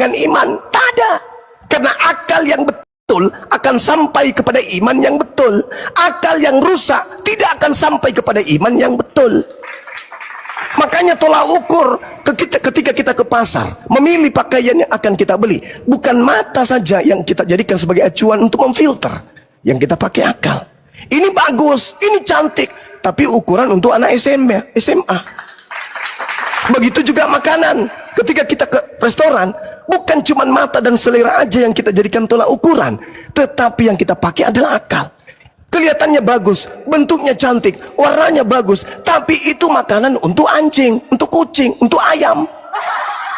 dengan iman? Tak ada. Karena akal yang betul akan sampai kepada iman yang betul. Akal yang rusak tidak akan sampai kepada iman yang betul. Makanya tolak ukur ketika kita ke pasar, memilih pakaian yang akan kita beli. Bukan mata saja yang kita jadikan sebagai acuan untuk memfilter. Yang kita pakai akal. Ini bagus, ini cantik. Tapi ukuran untuk anak SMA. Begitu juga makanan. Ketika kita ke restoran, bukan cuma mata dan selera aja yang kita jadikan tolak ukuran, tetapi yang kita pakai adalah akal. Kelihatannya bagus, bentuknya cantik, warnanya bagus, tapi itu makanan untuk anjing, untuk kucing, untuk ayam,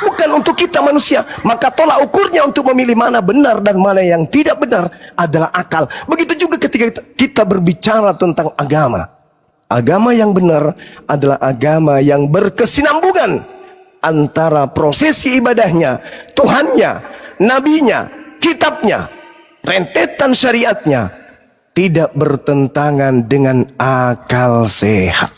bukan untuk kita manusia. Maka tolak ukurnya untuk memilih mana benar dan mana yang tidak benar adalah akal. Begitu juga ketika kita berbicara tentang agama. Agama yang benar adalah agama yang berkesinambungan antara prosesi ibadahnya, Tuhannya, nabinya, kitabnya, rentetan syariatnya, tidak bertentangan dengan akal sehat.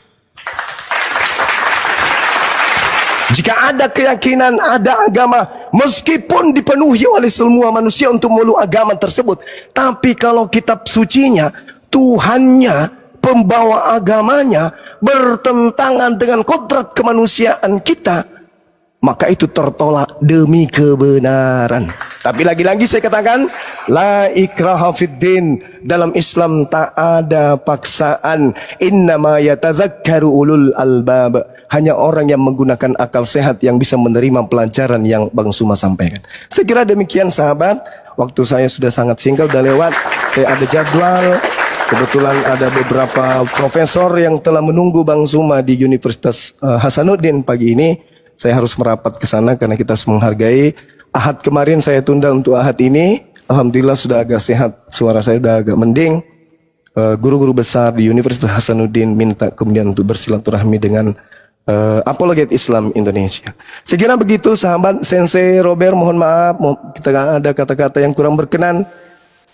Jika ada keyakinan, ada agama, meskipun dipenuhi oleh semua manusia untuk memeluk agama tersebut, tapi kalau kitab sucinya, Tuhannya, pembawa agamanya bertentangan dengan kodrat kemanusiaan kita, maka itu tertolak demi kebenaran. Tapi lagi-lagi saya katakan, la ikraha fiddin, dalam Islam tak ada paksaan. Innama yatazakkaru ulul albab, hanya orang yang menggunakan akal sehat yang bisa menerima pelajaran yang Bang Suma sampaikan. Saya kira demikian sahabat. Waktu saya sudah sangat singkat, sudah lewat. Saya ada jadwal. Kebetulan ada beberapa profesor yang telah menunggu Bang Suma di Universitas Hasanuddin pagi ini. Saya harus merapat ke sana karena kita harus menghargai. Ahad kemarin saya tunda untuk ahad ini. Alhamdulillah sudah agak sehat, suara saya sudah agak mending. Guru-guru besar di Universitas Hasanuddin minta kemudian untuk bersilaturahmi dengan apologet Islam Indonesia. Saya kira begitu sahabat. Sensei Robert, mohon maaf kita ada kata-kata yang kurang berkenan.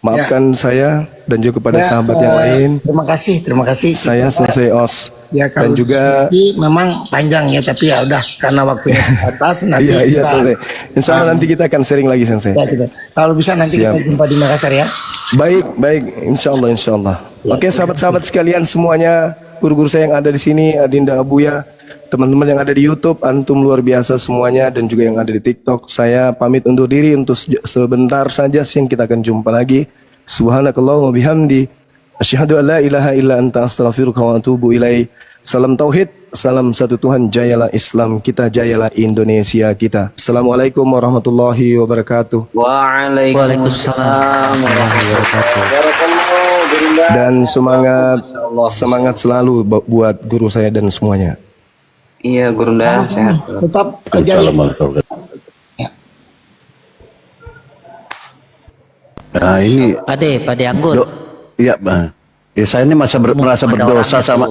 Maafkan saya dan juga kepada sahabat yang lain. Terima kasih. Saya selesai OS. Ya, dan juga memang panjang ya, tapi ya udah karena waktunya atas nanti. Iya, selesai. Insya Allah nanti kita akan sharing lagi Sensei. Ya, kalau bisa nanti kita jumpa di Makassar ya. Baik. Insya Allah. Ya, oke, sahabat-sahabat sekalian semuanya, guru-guru saya yang ada di sini, Adinda Abuya, teman-teman yang ada di YouTube, antum luar biasa semuanya, dan juga yang ada di TikTok. Saya pamit undur diri untuk sebentar saja, siang kita akan jumpa lagi. Subhanakallahumma bihamdi, asyhadu an la ilaha illa anta astaghfiruka wa atubu ilaik. Salam tauhid, salam satu Tuhan, jayalah Islam kita, jayalah Indonesia kita. Assalamualaikum warahmatullahi wabarakatuh. Waalaikumsalam warahmatullahi wabarakatuh. Dan semangat selalu buat guru saya dan semuanya. Iya, Gurunda sehat. Tetap jaya. Nah ini Pade Anggur. Iya bang. Ya saya ini merasa berdosa sama,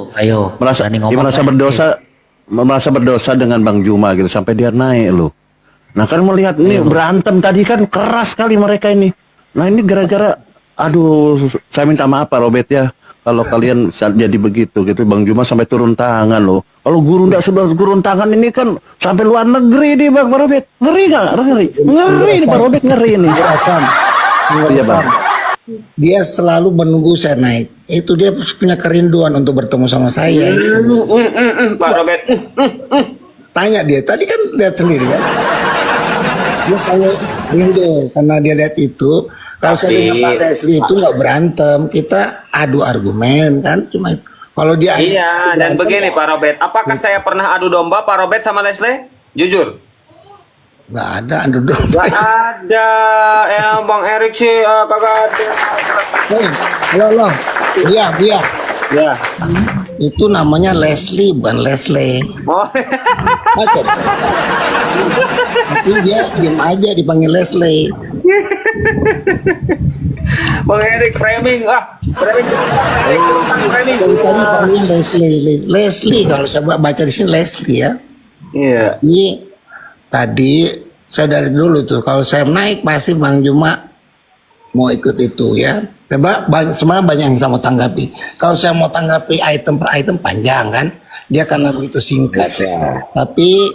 merasa berdosa dengan Bang Juma gitu sampai dia naik loh. Nah kan melihat ini berantem tadi kan keras sekali mereka ini. Nah ini gara-gara, aduh saya minta maaf Pak Robert ya. Kalau kalian jadi begitu gitu, Bang Juma sampai turun tangan loh. Kalau guru ndak sudah turun tangan ini kan sampai luar negeri nih Bang Robert. Ngeri nggak? Ngeri nih Pak Robert, ngeri nih. Iya Bang. Dia selalu menunggu saya naik. Itu dia punya kerinduan untuk bertemu sama saya. Pak Robert. Tanya dia, tadi kan lihat sendiri kan. Dia selalu rindu karena dia lihat itu. Kalau saya dengan Pak Leslie itu nggak berantem, kita adu argumen kan, cuma itu. Kalau dia dan begini Pak Robert, apakah saya pernah adu domba Pak Robert sama Leslie? Jujur. Nggak ada adu domba. Nggak ada, ya Bang Erik sih kagak ada. Halo, iya. Ya. Itu namanya Leslie, bukan Leslie. Oh. Tapi dia diam aja dipanggil Leslie. Bang Erik framing, framing. Tadi panggilnya Leslie kalau saya baca di sini Leslie ya. Iya. Ini tadi saya dari dulu tuh kalau saya naik pasti Bang Juma mau ikut itu ya. Sebenarnya banyak yang saya mau tanggapi. Kalau saya mau tanggapi item per item panjang kan, dia karena begitu singkat. Tapi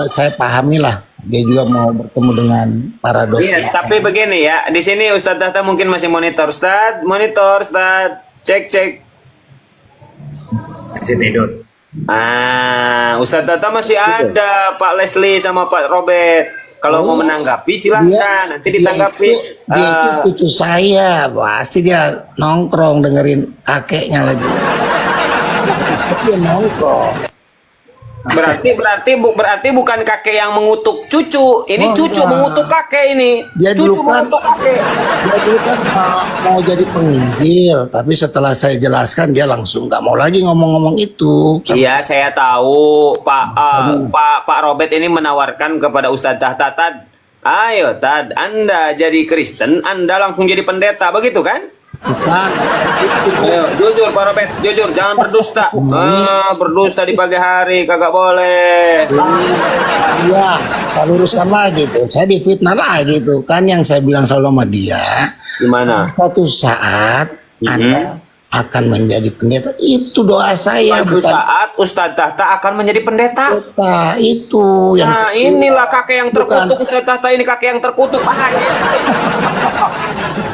saya pahami lah Dia juga mau bertemu dengan para dosen. Iya, tapi begini ya, di sini Ustadz Tahta mungkin masih monitor. Monitor Ustadz, cek. Masih tidur. Ustadz Tahta masih ada, Pak Leslie sama Pak Robert. Kalau mau menanggapi silahkan, nanti ditanggapi. Dia itu cucu saya, pasti dia nongkrong dengerin kakeknya lagi. Dia nongkrong. Berarti bukan kakek yang mengutuk cucu. Ini cucu mengutuk kakek ini. Dia Cucu dulu kan, mengutuk kakek. dia dulu kan mau jadi penginjil, tapi setelah saya jelaskan dia langsung nggak mau lagi ngomong-ngomong itu. Iya, saya tahu Pak Robert ini menawarkan kepada Ustadz Tahta, ayo Tad, Anda jadi Kristen, Anda langsung jadi pendeta, begitu kan? Bukan. Ayo, jujur Pak Robert, jujur, jangan berdusta. Berdusta di pagi hari kagak boleh. Iya, saya luruskan lagi tuh. Saya difitnah lagi tuh. Kan yang saya bilang selalu sama dia, Gimana? suatu saat Anda akan menjadi pendeta. Itu doa saya, Suatu bukan saat Ustadz Tahta akan menjadi pendeta. pendeta. Itu yang Nah, saya inilah bilang. kakek yang terkutuk. Ustadz Tahta ini kakek yang terkutuk.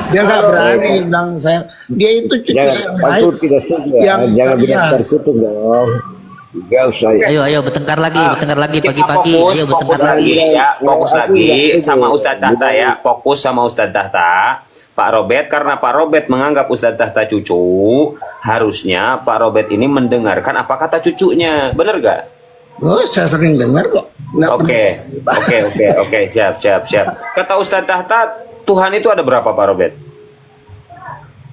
Dia nggak berani bilang saya. Dia itu cucu yang baik. Tidak setuju Yang Jangan bilang cerdas. terkutuk dong. Gak usah ya. Ayo bertengkar lagi Kita pagi-pagi. Ayo fokus bertengkar lagi lagi. ya, fokus Aku lagi nggak setuju. sama Ustadz Tahta ya, fokus sama Ustadz Tahta. Pak Robert, karena Pak Robert menganggap Ustadz Tahta cucu, harusnya Pak Robert ini mendengarkan apa kata cucunya, bener gak? Oh, saya sering dengar kok. Nggak pernah. Oke, siap. Kata Ustadz Tahta, Tuhan itu ada berapa Pak Robert?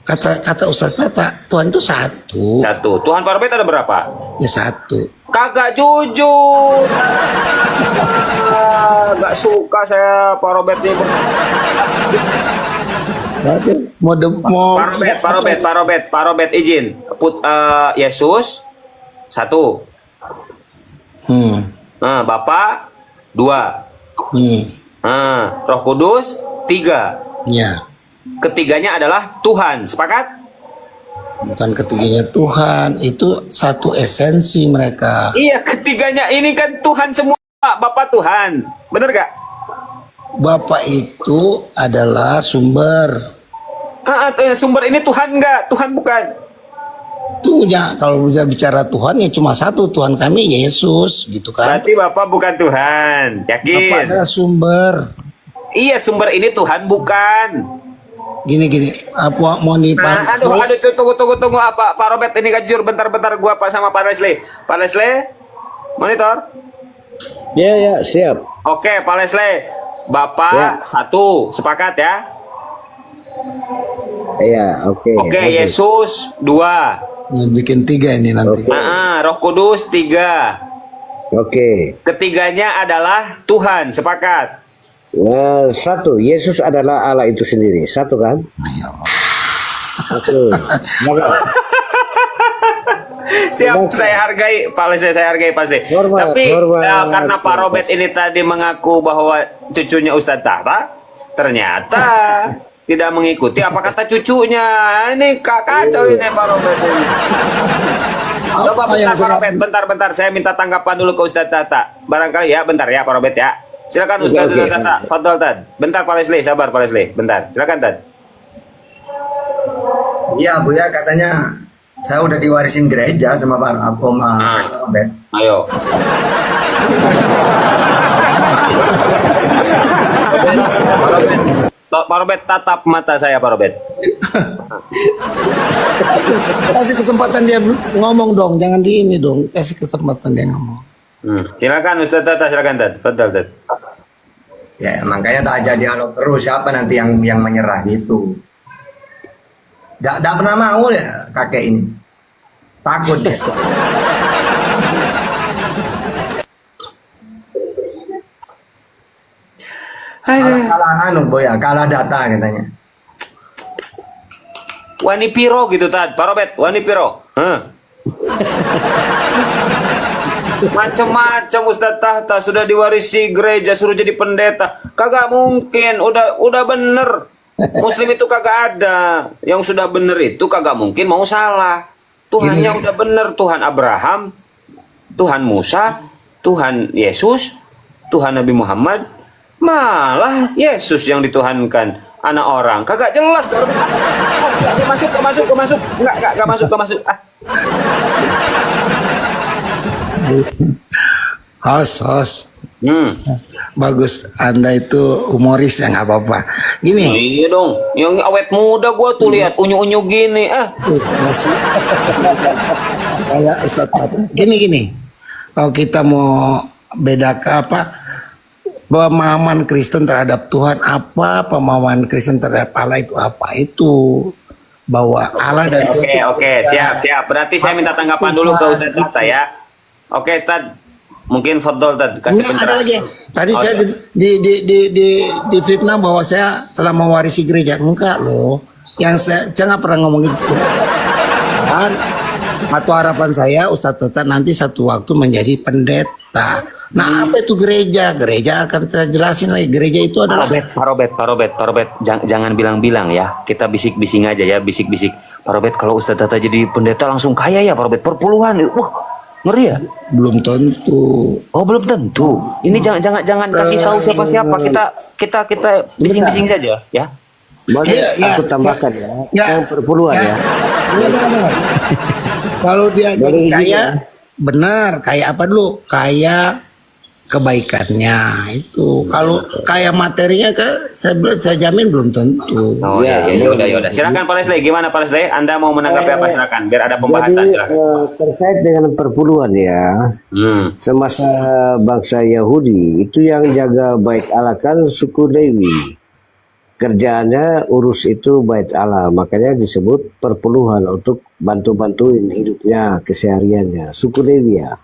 Kata Ustaz Tata, Tuhan itu satu. Satu. Tuhan Pak Robert ada berapa? Ya satu. Kagak jujur. Gak suka saya Pak Robert ini. Pak Robert izin. Yesus satu. Nah, Bapak dua. Nah, Roh Kudus tiga. Ya. Ketiganya adalah Tuhan. Sepakat? Bukan ketiganya Tuhan, itu satu esensi mereka. Iya, ketiganya ini kan Tuhan semua. Bapak Tuhan. Bener gak? Bapak itu adalah sumber. Sumber ini Tuhan nggak? Tuhan bukan. Itu ya, kalau bisa bicara Tuhan ya cuma satu, Tuhan kami Yesus gitu kan. Berarti Bapak bukan Tuhan. Yakin? Bapak adalah sumber. Iya, sumber ini Tuhan bukan. Gini, apa mau Nah, aduh, tunggu apa? Pak Robert ini kajur bentar gua Pak sama Pak Leslie. Pak Leslie, monitor. Ya, siap. Oke, Pak Leslie. Bapak satu, sepakat ya? Iya, oke. Oke, Yesus dua. bikin tiga ini nanti. Roh Kudus tiga. Oke. Ketiganya adalah Tuhan, sepakat. Satu, Yesus adalah Allah itu sendiri. Satu kan? Oke. Siap, saya hargai Pak Leslie, saya hargai Pak Leslie. Hormat, Tapi hormat. karena Pak Robert ini tadi mengaku bahwa cucunya Ustadz Tahta, ternyata tidak mengikuti apa kata cucunya. Ini kacau ini Pak Robert ini. Coba bentar, saya minta tanggapan dulu ke Ustadz Tahta. Barangkali ya, bentar ya Pak Robert ya. Silakan Ustadz Tahta. Fadol Tad. Bentar Pak Leslie, sabar Pak Leslie. Bentar, silakan Tad. Iya Bu ya, katanya saya udah diwarisin gereja sama Pak Robert. Ayo. Pak Robert, tatap mata saya Pak Robert. Kasih kesempatan dia ngomong dong, jangan di ini dong. Kasih kesempatan dia ngomong. Silakan Ustadz Tata, silakan Tad. Fadol Tad. Ya makanya tak ajak dialog terus, siapa nanti yang menyerah gitu. Nggak pernah mau ya kakek ini. Takut dia. Kalah Bu ya, kalah data katanya. Wani piro gitu Tad, Pak Robert, wani piro. Macam-macam Ustadz Tahta sudah diwarisi gereja, suruh jadi pendeta. Kagak mungkin, udah bener. Muslim itu kagak ada. Yang sudah bener itu kagak mungkin mau salah. Tuhannya udah bener, Tuhan Abraham, Tuhan Musa, Tuhan Yesus, Tuhan Nabi Muhammad, malah Yesus yang dituhankan. Anak orang kagak jelas. Gak masuk. Enggak masuk. Ah. Host. Hmm. Bagus, Anda itu humoris ya, nggak apa-apa. Gini, Iya dong, yang awet muda gua tuh lihat unyu-unyu gini. masih kayak Ustadz Fatah. Gini. Kalau kita mau bedakan apa pemahaman Kristen terhadap Tuhan apa, pemahaman Kristen terhadap Allah itu apa, itu bahwa Allah dan Tuhan itu Oke, siap. Berarti saya minta tanggapan dulu ke Ustadz Tata ya. Oke, Tad. Mungkin Fadol Tad kasih Enggak, ada pencerahan. lagi. Tadi saya di fitnah bahwa saya telah mewarisi gereja. Enggak loh. Saya nggak pernah ngomong itu. Dan atau harapan saya Ustadz Tata nanti satu waktu menjadi pendeta. Nah, apa itu gereja? Gereja akan saya jelasin lagi. Gereja itu adalah Pak Robet, jangan bilang-bilang ya. Kita bisik-bising aja ya, bisik-bisik. Pak Robet, kalau Ustadz Tata jadi pendeta langsung kaya ya, Pak Robet, perpuluhan. Wah, ngeri ya? belum tentu. Oh, belum tentu. Ini jangan kasih tahu siapa-siapa. Kita bising-bising saja ya. Boleh Iya, aku tambahkan ya. Ya. Yang perpuluhan ya. Benar. Kalau dia jadi Boleh kaya, juga. benar. Kaya apa dulu? Kaya kebaikannya itu. Kalau kaya materinya saya jamin belum tentu. Oh Ya, ya, udah. Silakan Pak Leslie, gimana Pak Leslie? Anda mau menanggapi apa? Silakan, biar ada Jadi pembahasan. Silakan. terkait dengan perpuluhan ya. Semasa bangsa Yahudi itu yang jaga bait Allah kan suku Lewi. Kerjaannya urus itu bait Allah, makanya disebut perpuluhan untuk bantu-bantuin hidupnya, kesehariannya. Suku Lewi ya,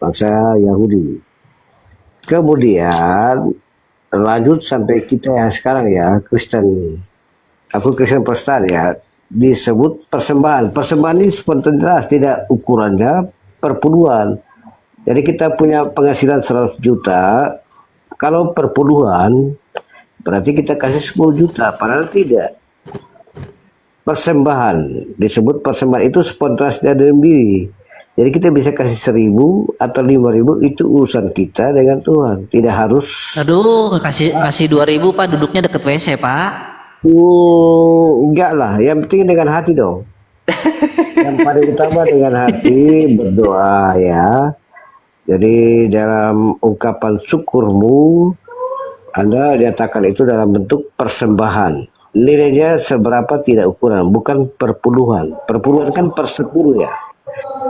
bangsa Yahudi. Kemudian lanjut sampai kita yang sekarang ya, Kristen. Aku Kristen Protestan ya, disebut persembahan. Persembahan ini spontanitas, tidak ukurannya perpuluhan. Jadi kita punya penghasilan 100 juta, kalau perpuluhan berarti kita kasih 10 juta, padahal tidak. Persembahan, disebut persembahan itu spontanitas dari diri. Jadi kita bisa kasih 1.000 atau 5.000, itu urusan kita dengan Tuhan. Tidak harus. Aduh, kasih 2.000 Pak, duduknya deket WC Pak. Enggak lah, yang penting dengan hati dong. Yang paling utama dengan hati, berdoa ya. Jadi dalam ungkapan syukurmu, Anda nyatakan itu dalam bentuk persembahan. Nilainya seberapa tidak ukuran, bukan perpuluhan. Perpuluhan kan per 10 ya.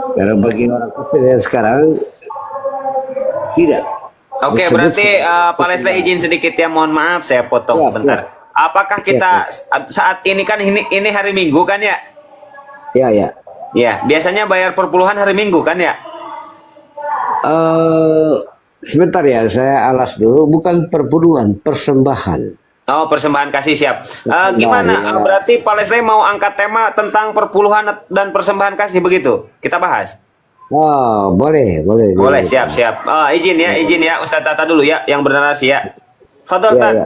Karena bagi orang Kristen yang sekarang tidak. Oke, Disebut berarti Pak Leslie izin sedikit ya, mohon maaf saya potong Ya, sebentar. Apakah kita saat ini kan ini hari Minggu kan ya? Ya. Ya, biasanya bayar perpuluhan hari Minggu kan ya? Sebentar ya, saya alas dulu. Bukan perpuluhan, persembahan. Oh, persembahan kasih siap. Persembahan, Gimana? ya. Berarti Pak Leslie mau angkat tema tentang perpuluhan dan persembahan kasih begitu? Kita bahas. Oh, boleh. Boleh, siap. Izin ya, Ustadz Tata dulu ya, yang bernarasi ya. Fadol, Tad. Ya.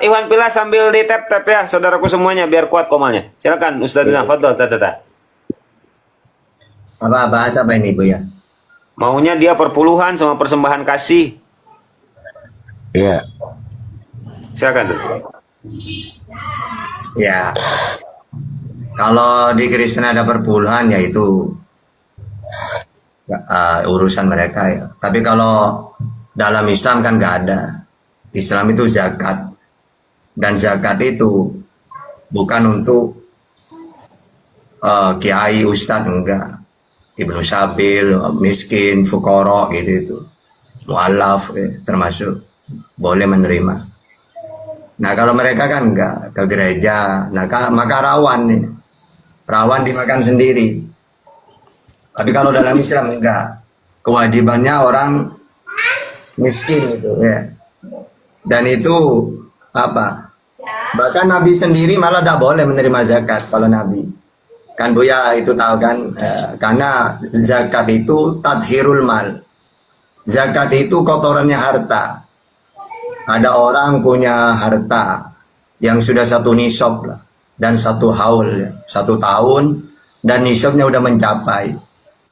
Iwan Pilas sambil di tap ya, saudaraku semuanya, biar kuat komalnya. Silakan, Ustadz Fadol, Tata. Apa bahas apa ini Bu ya? Maunya dia perpuluhan sama persembahan kasih. Ya. Silakan tuh. Ya, kalau di Kristen ada perpuluhan ya itu urusan mereka ya. Tapi kalau dalam Islam kan nggak ada. Islam itu zakat, dan zakat itu bukan untuk kiai, ustadz, enggak. Ibnu Sabil, miskin, fukoro gitu itu, mualaf termasuk boleh menerima. Nah kalau mereka kan enggak ke gereja, maka rawan dimakan sendiri. Tapi kalau dalam Islam enggak, kewajibannya orang miskin itu ya. Dan itu apa? Bahkan Nabi sendiri malah tidak boleh menerima zakat kalau Nabi. Kan Buya itu tahu kan, karena zakat itu tadhirul mal. Zakat itu kotorannya harta. Ada orang punya harta yang sudah 1 nisab lah, dan 1 haul, 1 tahun, dan nisabnya udah mencapai.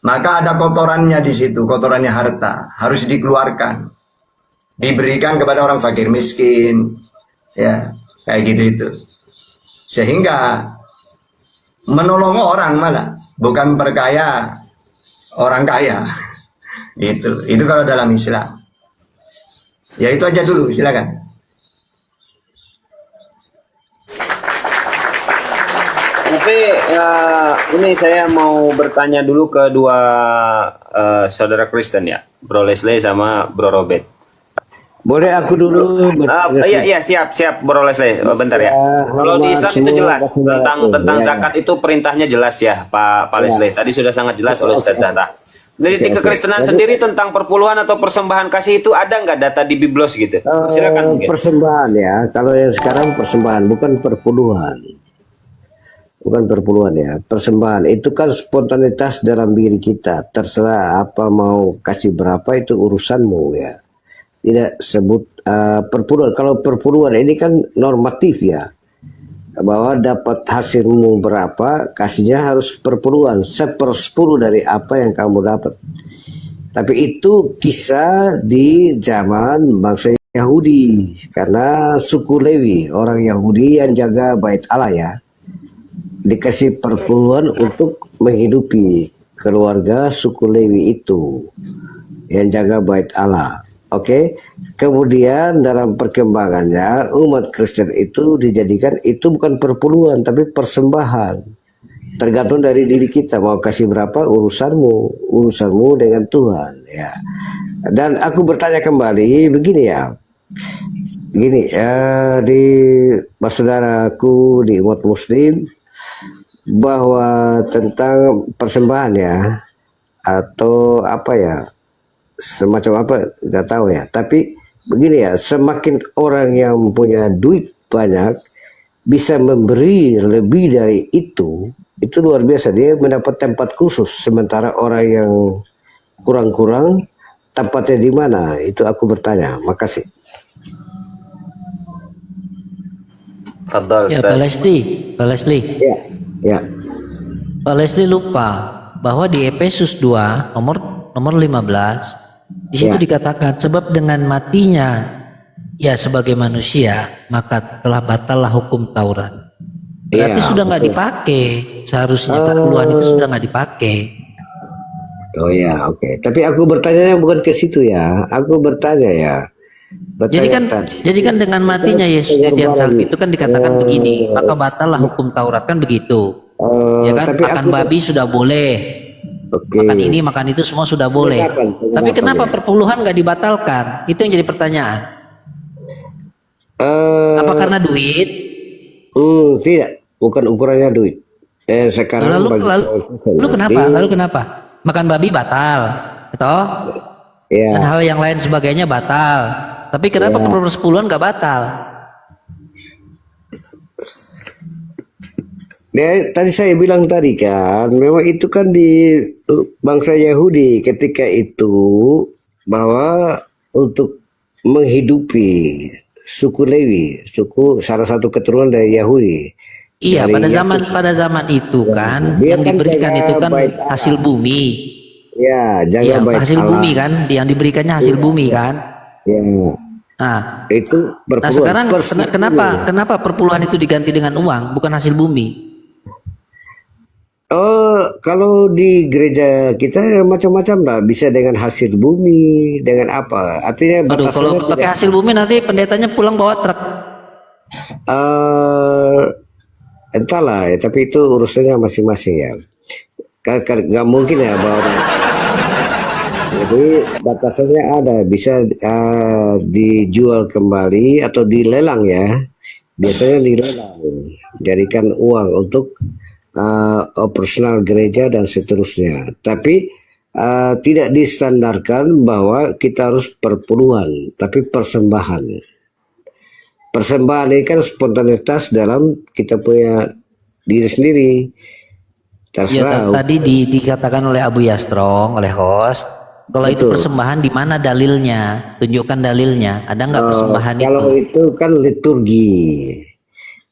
Maka ada kotorannya di situ, kotorannya harta, harus dikeluarkan. diberikan kepada orang fakir miskin, ya kayak gitu itu. Sehingga menolong orang malah, bukan perkaya orang kaya. Itu kalau dalam Islam. Ya itu aja dulu, silakan. Tapi ini saya mau bertanya dulu ke dua saudara Kristen ya, Bro Leslie sama Bro Robert. Boleh aku dulu Iya siap Bro Leslie, bentar ya. Kalau di Islam itu jelas tentang zakat itu perintahnya jelas ya Pak Leslie. Tadi sudah sangat jelas oleh Ustaz Data. Dari kekristenan sendiri tentang perpuluhan atau persembahan kasih itu ada nggak data di Biblos gitu? Silakan mungkin. Persembahan ya, kalau yang sekarang persembahan bukan perpuluhan. Bukan perpuluhan ya, persembahan itu kan spontanitas dalam diri kita. Terserah apa mau kasih berapa itu urusanmu ya. Tidak sebut perpuluhan. Kalau perpuluhan ini kan normatif ya, bahwa dapat hasilmu berapa, kasihnya harus perpuluhan, 1/10 dari apa yang kamu dapat. Tapi itu kisah di zaman bangsa Yahudi, karena suku Lewi, orang Yahudi yang jaga bait Allah ya, dikasih perpuluhan untuk menghidupi keluarga suku Lewi itu yang jaga bait Allah. Oke, kemudian dalam perkembangannya umat Kristen itu dijadikan itu bukan perpuluhan tapi persembahan. Tergantung dari diri kita mau kasih berapa, urusanmu dengan Tuhan ya. Dan aku bertanya kembali begini ya, di saudaraku di umat Muslim bahwa tentang persembahan ya atau apa ya, semacam apa nggak tahu ya, tapi begini ya, semakin orang yang punya duit banyak bisa memberi lebih dari itu luar biasa, dia mendapat tempat khusus, sementara orang yang kurang-kurang tempatnya di mana, itu aku bertanya. Makasih. Fadal, Ya Pak Leslie, Ya. Pak Leslie lupa bahwa di Efesus 2 nomor 15 di situ dikatakan sebab dengan matinya ya sebagai manusia maka telah batallah hukum Taurat. Berarti sudah nggak dipakai, seharusnya perpuluhan itu sudah nggak dipakai. Oh ya, oke. Tapi aku bertanya bukan ke situ ya. Aku bertanya ya. Jadi kan dengan matinya Yesus di tiang salib itu kan dikatakan begini, maka batallah hukum Taurat kan begitu. Ya kan, makan babi sudah boleh. Makan ini, makan itu semua sudah boleh. Tapi kenapa perpuluhan nggak dibatalkan? Itu yang jadi pertanyaan. Apa karena duit? Tidak, bukan ukurannya duit. Sekarang lalu kenapa? Makan babi batal, toh? Ya. Dan hal yang lain sebagainya batal. Tapi kenapa perpuluhan nggak batal? Ya, tadi saya bilang tadi kan, memang itu kan di bangsa Yahudi ketika itu bahwa untuk menghidupi suku Lewi, salah satu keturunan dari Yahudi. Iya, pada zaman itu kan yang kan diberikan itu kan hasil bumi. Ya, jaga bait hasil Allah. bumi kan, yang diberikannya hasil bumi kan. Ya. Nah, Itu perpuluhan. sekarang kenapa perpuluhan itu diganti dengan uang, bukan hasil bumi? Kalau di gereja kita macam-macam lah, bisa dengan hasil bumi, dengan apa? Artinya Aduh, kalau pakai hasil bumi nanti pendetanya pulang bawa truk. Entahlah ya, tapi itu urusannya masing-masing ya. Gak mungkin ya bahwa jadi batasannya ada, bisa dijual kembali atau dilelang ya. Biasanya dilelang, jadikan uang untuk operasional gereja dan seterusnya. Tapi tidak distandarkan bahwa kita harus perpuluhan, tapi persembahan. Persembahan ini kan spontanitas dalam kita punya diri sendiri. Terserah. Tadi dikatakan oleh Abu Yastrong, oleh host, kalau itu persembahan di mana dalilnya? Tunjukkan dalilnya. Ada nggak persembahan itu? Kalau itu kan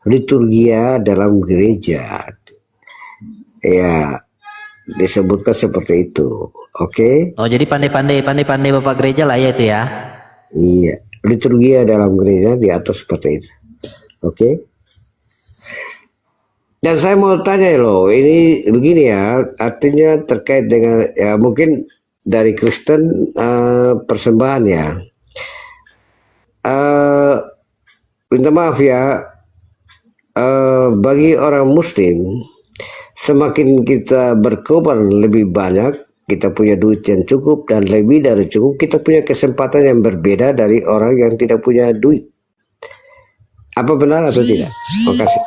liturgia dalam gereja. Ya, disebutkan seperti itu. Oke. Oh, jadi pandai-pandai Bapak gereja lah ya itu ya. Iya, liturgi dalam gereja diatur seperti itu. Oke. Dan saya mau tanya loh, ini begini ya, artinya terkait dengan ya mungkin dari Kristen persembahan ya. Minta maaf ya, bagi orang Muslim, semakin kita berkorban lebih banyak, kita punya duit yang cukup dan lebih dari cukup, kita punya kesempatan yang berbeda dari orang yang tidak punya duit. Apa benar atau tidak? Makasih.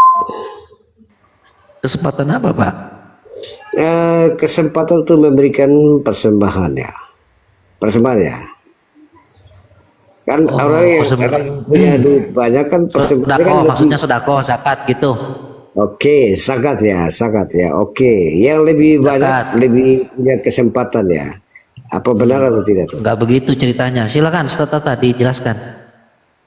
Kesempatan apa, Pak? Kesempatan untuk memberikan persembahan ya. Persembahan ya. Kan orang yang punya duit banyak kan persembahan kan Sedekah, lebih. maksudnya sedekah, zakat gitu. Oke, zakat ya. Oke, yang lebih banyak Zakat. lebih punya kesempatan ya. Apa benar atau tidak tuh? Nggak begitu ceritanya. Silakan Ustaz tadi dijelaskan.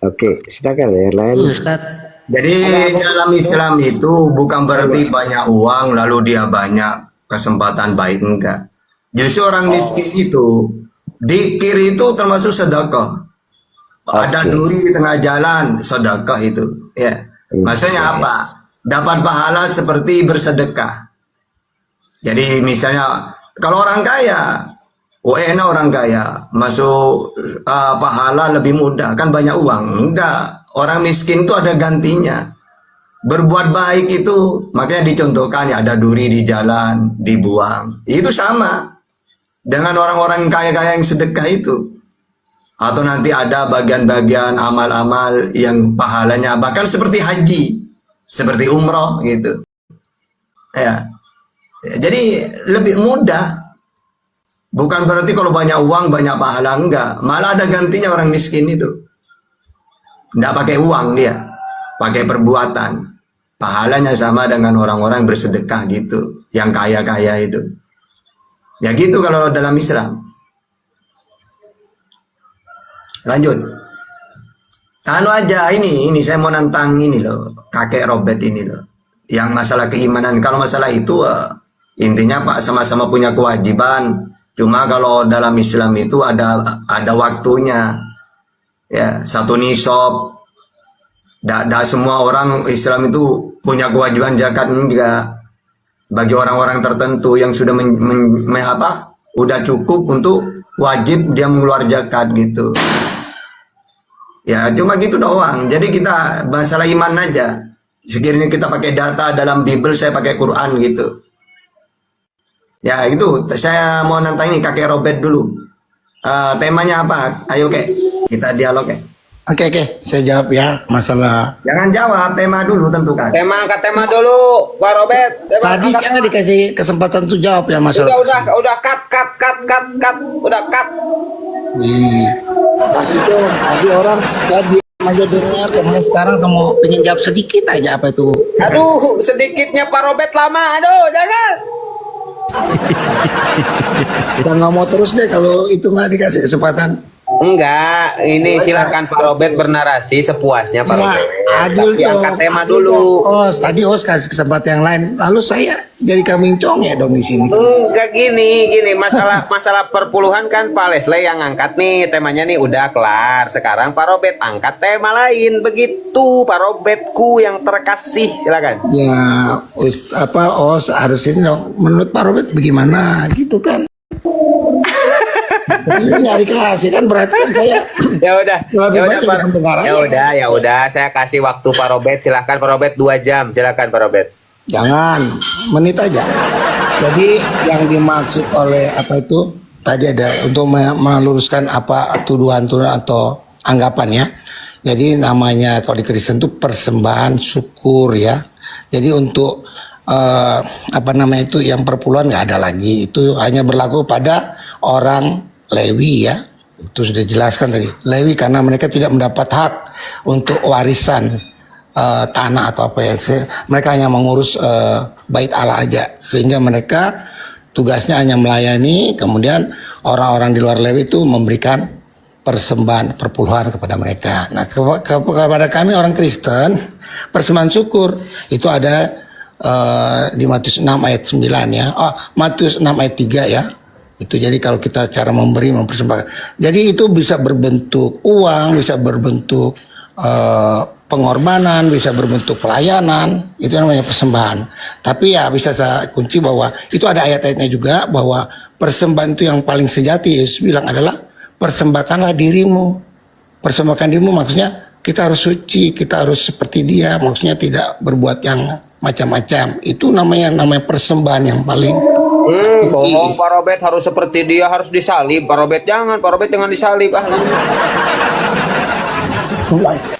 Oke, silakan yang lain. Ustaz, Jadi dalam Islam itu bukan berarti banyak uang lalu dia banyak kesempatan baik, enggak. Justru orang miskin itu dikir itu termasuk sedekah. Ada duri di tengah jalan, sedekah itu. Ya. Maksudnya apa? Dapat pahala seperti bersedekah. Jadi misalnya kalau orang kaya, enak orang kaya, masuk pahala lebih mudah, kan banyak uang. Enggak, orang miskin itu ada gantinya. Berbuat baik itu, makanya dicontohkan ya ada duri di jalan, dibuang. Itu sama dengan orang-orang kaya-kaya yang sedekah itu. Atau nanti ada bagian-bagian amal-amal yang pahalanya bahkan seperti haji, seperti umroh gitu. Ya. Jadi lebih mudah. Bukan berarti kalau banyak uang banyak pahala, enggak. Malah ada gantinya orang miskin itu. Enggak pakai uang dia, pakai perbuatan. Pahalanya sama dengan orang-orang bersedekah gitu, yang kaya-kaya itu. Ya gitu kalau dalam Islam. Lanjut. Anu aja ini saya mau nantang ini loh, kakek Robert ini loh. Yang masalah keimanan, kalau masalah itu intinya Pak sama-sama punya kewajiban. Cuma kalau dalam Islam itu ada waktunya. Ya, satu nisab. Tidak semua orang Islam itu punya kewajiban zakat enggak. Bagi orang-orang tertentu yang sudah udah cukup untuk wajib dia mengeluarkan zakat gitu. Ya, cuma gitu doang. Jadi kita masalah iman aja. Sekiranya kita pakai data dalam Bible, saya pakai Quran gitu. Ya itu, saya mau nantang ini kakek Robert dulu. Temanya apa? Ayo kek, kita dialog kek. Oke, saya jawab ya masalah. Jangan jawab, tema dulu tentukan. Angkat tema dulu, Pak Robert. Tadi saya dikasih kesempatan tuh jawab ya masalah. Udah cut. Udah cut. Kasih dong, tadi orang jadi aja dengar, kemudian sekarang kamu pengen jawab sedikit aja apa itu? Aduh, sedikitnya Pak Robert lama. Aduh, jangan. Kita nggak mau terus deh kalau itu nggak dikasih kesempatan. Enggak, ini silakan Pak Robert bernarasi sepuasnya Pak Ya, Robert. adil Tapi dong. angkat tema adil dulu. dong. Tadi kasih kesempatan yang lain. Lalu saya jadi kambing cong ya dong di sini. Enggak gini masalah perpuluhan kan Pak Leslie yang angkat nih temanya nih udah kelar. Sekarang Pak Robert angkat tema lain begitu Pak Robertku yang terkasih silakan. Ya, harus ini dong. Menurut Pak Robert bagaimana gitu kan? Ini nggak dikasih kan berarti kan saya Ya udah Pak. ya udah saya kasih waktu Pak Robert silakan Pak Robert 2 jam silakan Pak Robert. Jangan, menit aja. Jadi yang dimaksud oleh apa itu tadi ada untuk meluruskan apa tuduhan-tuduhan atau anggapan ya. Jadi namanya kalau di Kristen itu persembahan syukur ya. Jadi untuk itu yang perpuluhan nggak ada lagi. Itu hanya berlaku pada orang Lewi ya. Itu sudah jelaskan tadi. Lewi karena mereka tidak mendapat hak untuk warisan tanah atau apa ya. Mereka hanya mengurus bait Allah aja. Sehingga mereka tugasnya hanya melayani. Kemudian orang-orang di luar Lewi itu memberikan persembahan perpuluhan kepada mereka. Nah kepada kami orang Kristen persembahan syukur itu ada di Matius 6 ayat 9 ya. Matius 6 ayat 3 ya. Itu jadi kalau kita cara memberi, mempersembahkan. Jadi itu bisa berbentuk uang, bisa berbentuk pengorbanan, bisa berbentuk pelayanan. Itu namanya persembahan. Tapi ya bisa saya kunci bahwa itu ada ayat-ayatnya juga bahwa persembahan itu yang paling sejati. Yesus bilang adalah persembahkanlah dirimu. Persembahkan dirimu maksudnya kita harus suci, kita harus seperti Dia. Maksudnya tidak berbuat yang macam-macam. Itu namanya persembahan yang paling Bohong Pak Robert, harus seperti Dia, harus disalib. Pak Robert jangan disalib.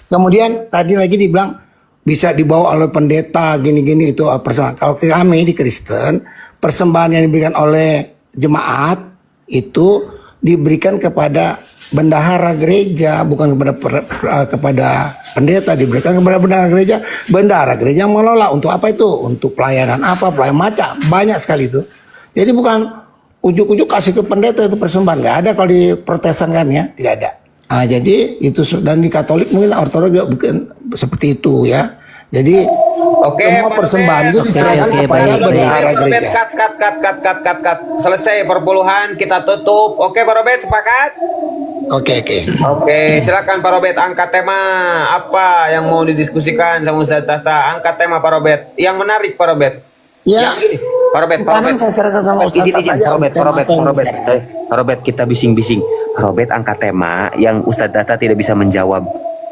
Kemudian tadi lagi dibilang bisa dibawa oleh pendeta gini-gini itu persembahan. Kalau kami di Kristen, persembahan yang diberikan oleh jemaat itu diberikan kepada bendahara gereja, bukan kepada pendeta, diberikan kepada bendahara gereja yang mengelola. Untuk apa itu? Untuk pelayanan apa? Pelayanan macam banyak sekali itu. Jadi bukan ujuk-ujuk kasih ke pendeta itu persembahan, nggak ada kalau di Protestan kan ya, tidak ada. Nah, jadi itu dan di Katolik mungkin Ortodoks juga bukan seperti itu ya. Jadi semua persembahan itu diserahkan kepada bendahara gereja. Cut. Selesai perpuluhan, kita tutup. Oke Pak Robert, sepakat? Oke, silakan Pak Robert, angkat tema apa yang mau didiskusikan sama Ustaz Tahta. Angkat tema Pak Robert, yang menarik Pak Robert. Ya, Pak Robert. saya serahkan sama Ustaz aja. Pak Robert, kita bising-bising. Pak Robert angkat tema yang Ustaz Tahta tidak bisa menjawab.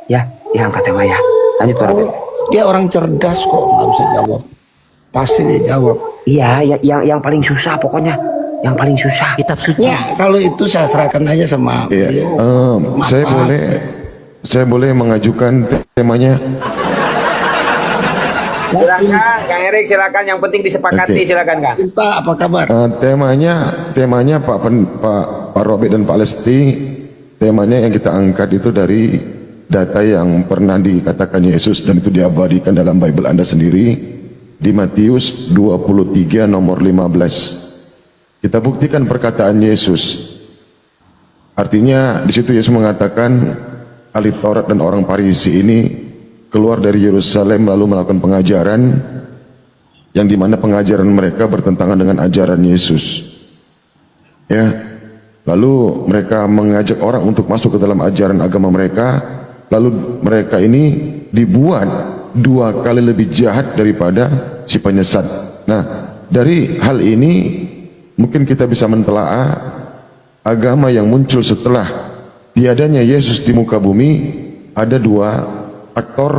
Ya angkat tema ya. Lanjut Pak Robert. Dia orang cerdas kok, nggak bisa jawab. Pasti dia jawab. Iya, yang paling susah pokoknya. Yang paling susah. Kitab suci. Ya, kalau itu saya serahkan aja sama Iya. beliau. Saya boleh mengajukan temanya. Silakan Kang Erik, silakan, yang penting disepakati. Oke. Silakan Kang. Kita apa kabar? Temanya Pak Robert dan Pak Lesti, temanya yang kita angkat itu dari data yang pernah dikatakan Yesus dan itu diabadikan dalam Bible Anda sendiri di Matius 23 nomor 15. Kita buktikan perkataan Yesus. Artinya di situ Yesus mengatakan ahli Taurat dan orang Farisi ini keluar dari Yerusalem lalu melakukan pengajaran yang dimana pengajaran mereka bertentangan dengan ajaran Yesus. Ya, lalu mereka mengajak orang untuk masuk ke dalam ajaran agama mereka. Lalu mereka ini dibuat 2 kali lebih jahat daripada si penyesat. Nah, dari hal ini mungkin kita bisa mentelaah agama yang muncul setelah tiadanya Yesus di muka bumi. Ada 2 aktor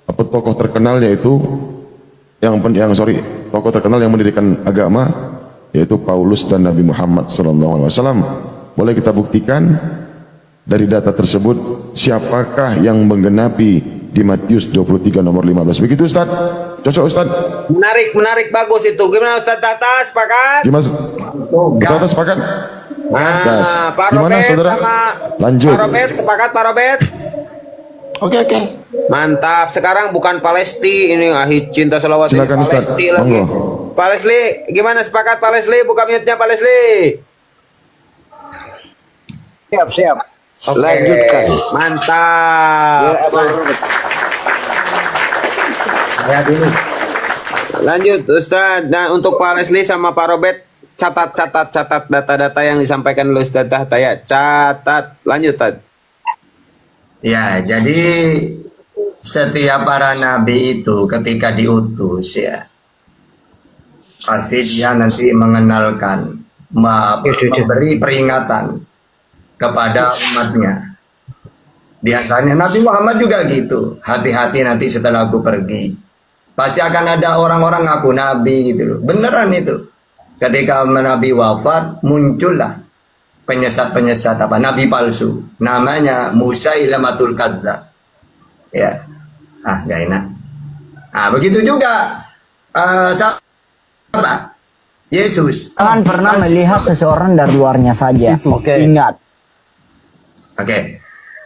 apa tokoh terkenal, yaitu tokoh terkenal yang mendirikan agama, yaitu Paulus dan Nabi Muhammad SAW. Boleh kita buktikan dari data tersebut siapakah yang menggenapi di Matius 23 nomor 15. Begitu Ustaz? Cocok Ustaz? Menarik, bagus itu. Gimana Ustaz Tata, sepakat? Gimana? Ustaz sepakat? Gas. Pak Gimana Robert saudara? sama Lanjut. Pak Robert, sepakat Pak Robert? Oke. Mantap. Sekarang bukan Palesti, ini cinta selawat. Silakan Ustaz. Palesti lagi. Monggo. Pak Leslie, gimana sepakat Pak Leslie? Buka mute-nya Pak Leslie. Siap. Oke. Lanjutkan. Mantap. Lanjut Ustaz. Dan untuk Pak Leslie sama Pak Robert, catat data-data yang disampaikan oleh Ustaz Tahta ya. Catat. Lanjut Tad. Ya, jadi setiap para nabi itu ketika diutus ya, pasti dia nanti mengenalkan, memberi peringatan kepada umatnya. Di antaranya Nabi Muhammad juga gitu. Hati-hati nanti setelah aku pergi. Pasti akan ada orang-orang ngaku nabi gitu loh. Beneran itu. Ketika Nabi wafat, muncullah penyesat-penyesat nabi palsu. Namanya Musailamatul Kadzdzab. Ya. Gak enak. Begitu juga siapa? Yesus. Jangan pernah melihat seseorang dari luarnya saja. Ingat. Oke.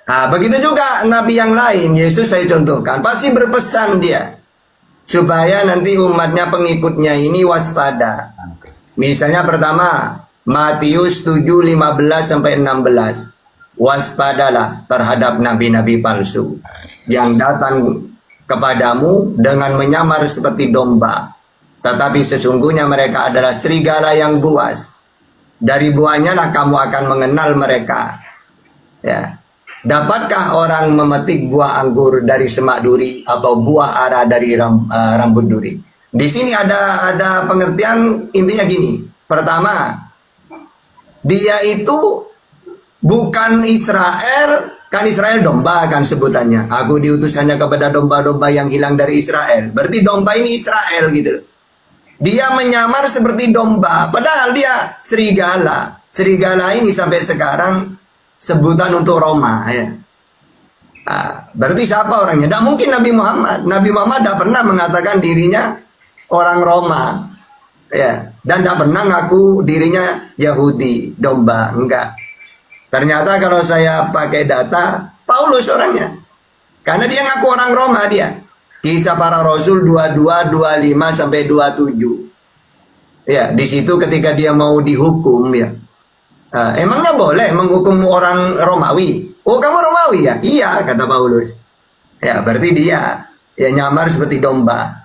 Begitu juga nabi yang lain, Yesus saya contohkan, pasti berpesan dia supaya nanti umatnya, pengikutnya ini waspada. Misalnya pertama, Matius 7:15 sampai 16. Waspadalah terhadap nabi-nabi palsu yang datang kepadamu dengan menyamar seperti domba, tetapi sesungguhnya mereka adalah serigala yang buas. Dari buahnya lah kamu akan mengenal mereka. Ya. Dapatkah orang memetik buah anggur dari semak duri atau buah ara dari rambut duri? Di sini ada pengertian, intinya gini. Pertama, dia itu bukan Israel, kan Israel domba kan sebutannya. Aku diutus hanya kepada domba-domba yang hilang dari Israel. Berarti domba ini Israel gitu. Dia menyamar seperti domba, padahal dia serigala. Serigala ini sampai sekarang sebutan untuk Roma ya. Nah, berarti siapa orangnya? Tidak mungkin Nabi Muhammad. Nabi Muhammad tidak pernah mengatakan dirinya orang Roma ya, dan tidak pernah ngaku dirinya Yahudi, domba, enggak. Ternyata kalau saya pakai data, Paulus orangnya, karena dia ngaku orang Roma dia. Kisah Para Rasul 22, 25 sampai 27. Ya, di situ ketika dia mau dihukum ya. Emangnya boleh menghukum orang Romawi? Oh, kamu Romawi ya? Iya, kata Paulus. Ya, berarti dia ya nyamar seperti domba.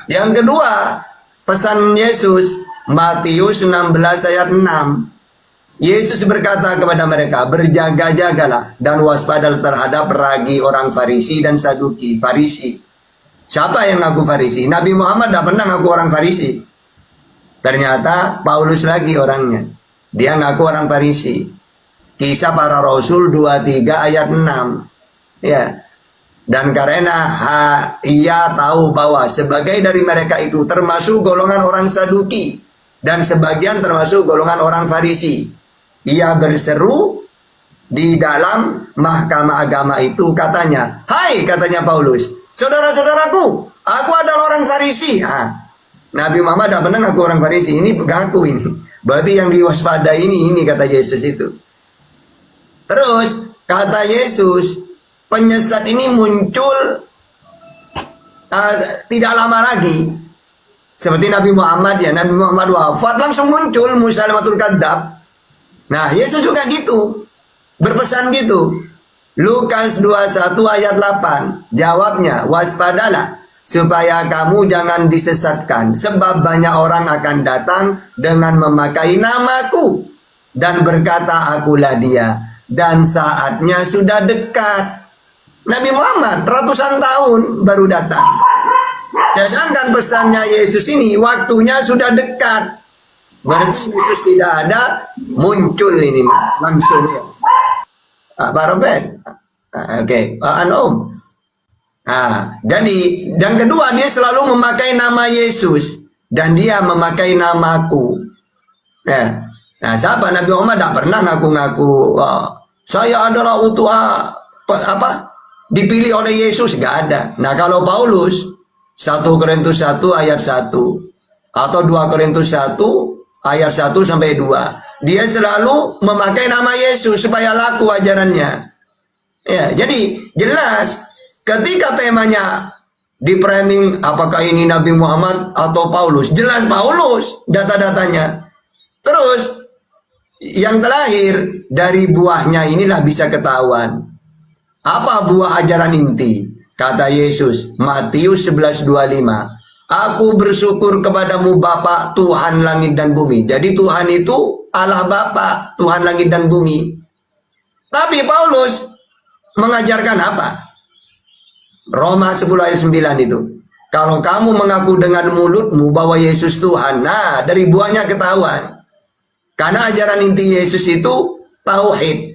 Yang kedua, pesan Yesus, Matius 16 ayat 6. Yesus berkata kepada mereka, berjaga-jagalah dan waspadalah terhadap ragi orang Farisi dan Saduki. Farisi. Siapa yang ngaku Farisi? Nabi Muhammad tidak pernah ngaku orang Farisi. Ternyata Paulus lagi orangnya. Dia ngaku orang Farisi. Kisah Para Rasul 23 ayat 6. Ya. Dan karena ia tahu bahwa sebagai dari mereka itu termasuk golongan orang Saduki dan sebagian termasuk golongan orang Farisi, ia berseru di dalam mahkamah agama itu, katanya, hai, katanya Paulus, saudara-saudaraku, aku adalah orang Farisi. Nabi Muhammad tidak pernah ngaku orang Farisi. Ini ngaku ini. Berarti yang diwaspadai ini kata Yesus itu. Terus kata Yesus, penyesat ini muncul tidak lama lagi. Seperti Nabi Muhammad ya, Nabi Muhammad wafat langsung muncul Musailamatul Kadzdzab. Nah, Yesus juga gitu. Berpesan gitu. Lukas 21 ayat 8. Jawabnya, waspadalah supaya kamu jangan disesatkan, sebab banyak orang akan datang dengan memakai namaku dan berkata akulah dia, dan saatnya sudah dekat. Nabi Muhammad ratusan tahun baru datang, sedangkan pesannya Yesus ini waktunya sudah dekat. Berarti Yesus tidak ada, muncul ini langsung ya. Pak Robert, oke, Om. Jadi yang kedua, dia selalu memakai nama Yesus dan dia memakai namaku. Ya. Nah, siapa? Nabi Muhammad tidak pernah ngaku-ngaku saya adalah dipilih oleh Yesus, gak ada. Nah, kalau Paulus 1 Korintus 1 ayat 1 atau 2 Korintus 1 ayat 1 sampai 2, dia selalu memakai nama Yesus supaya laku ajarannya. Ya, jadi jelas ketika temanya di framing apakah ini Nabi Muhammad atau Paulus, jelas Paulus data-datanya. Terus yang terakhir, dari buahnya inilah bisa ketahuan apa buah ajaran inti. Kata Yesus, Matius 11:25, aku bersyukur kepadamu Bapa, Tuhan langit dan bumi. Jadi Tuhan itu Allah Bapa, Tuhan langit dan bumi. Tapi Paulus mengajarkan apa? Roma 10 ayat 9 itu. Kalau kamu mengaku dengan mulutmu bahwa Yesus Tuhan, nah dari buahnya ketahuan. Karena ajaran inti Yesus itu tauhid.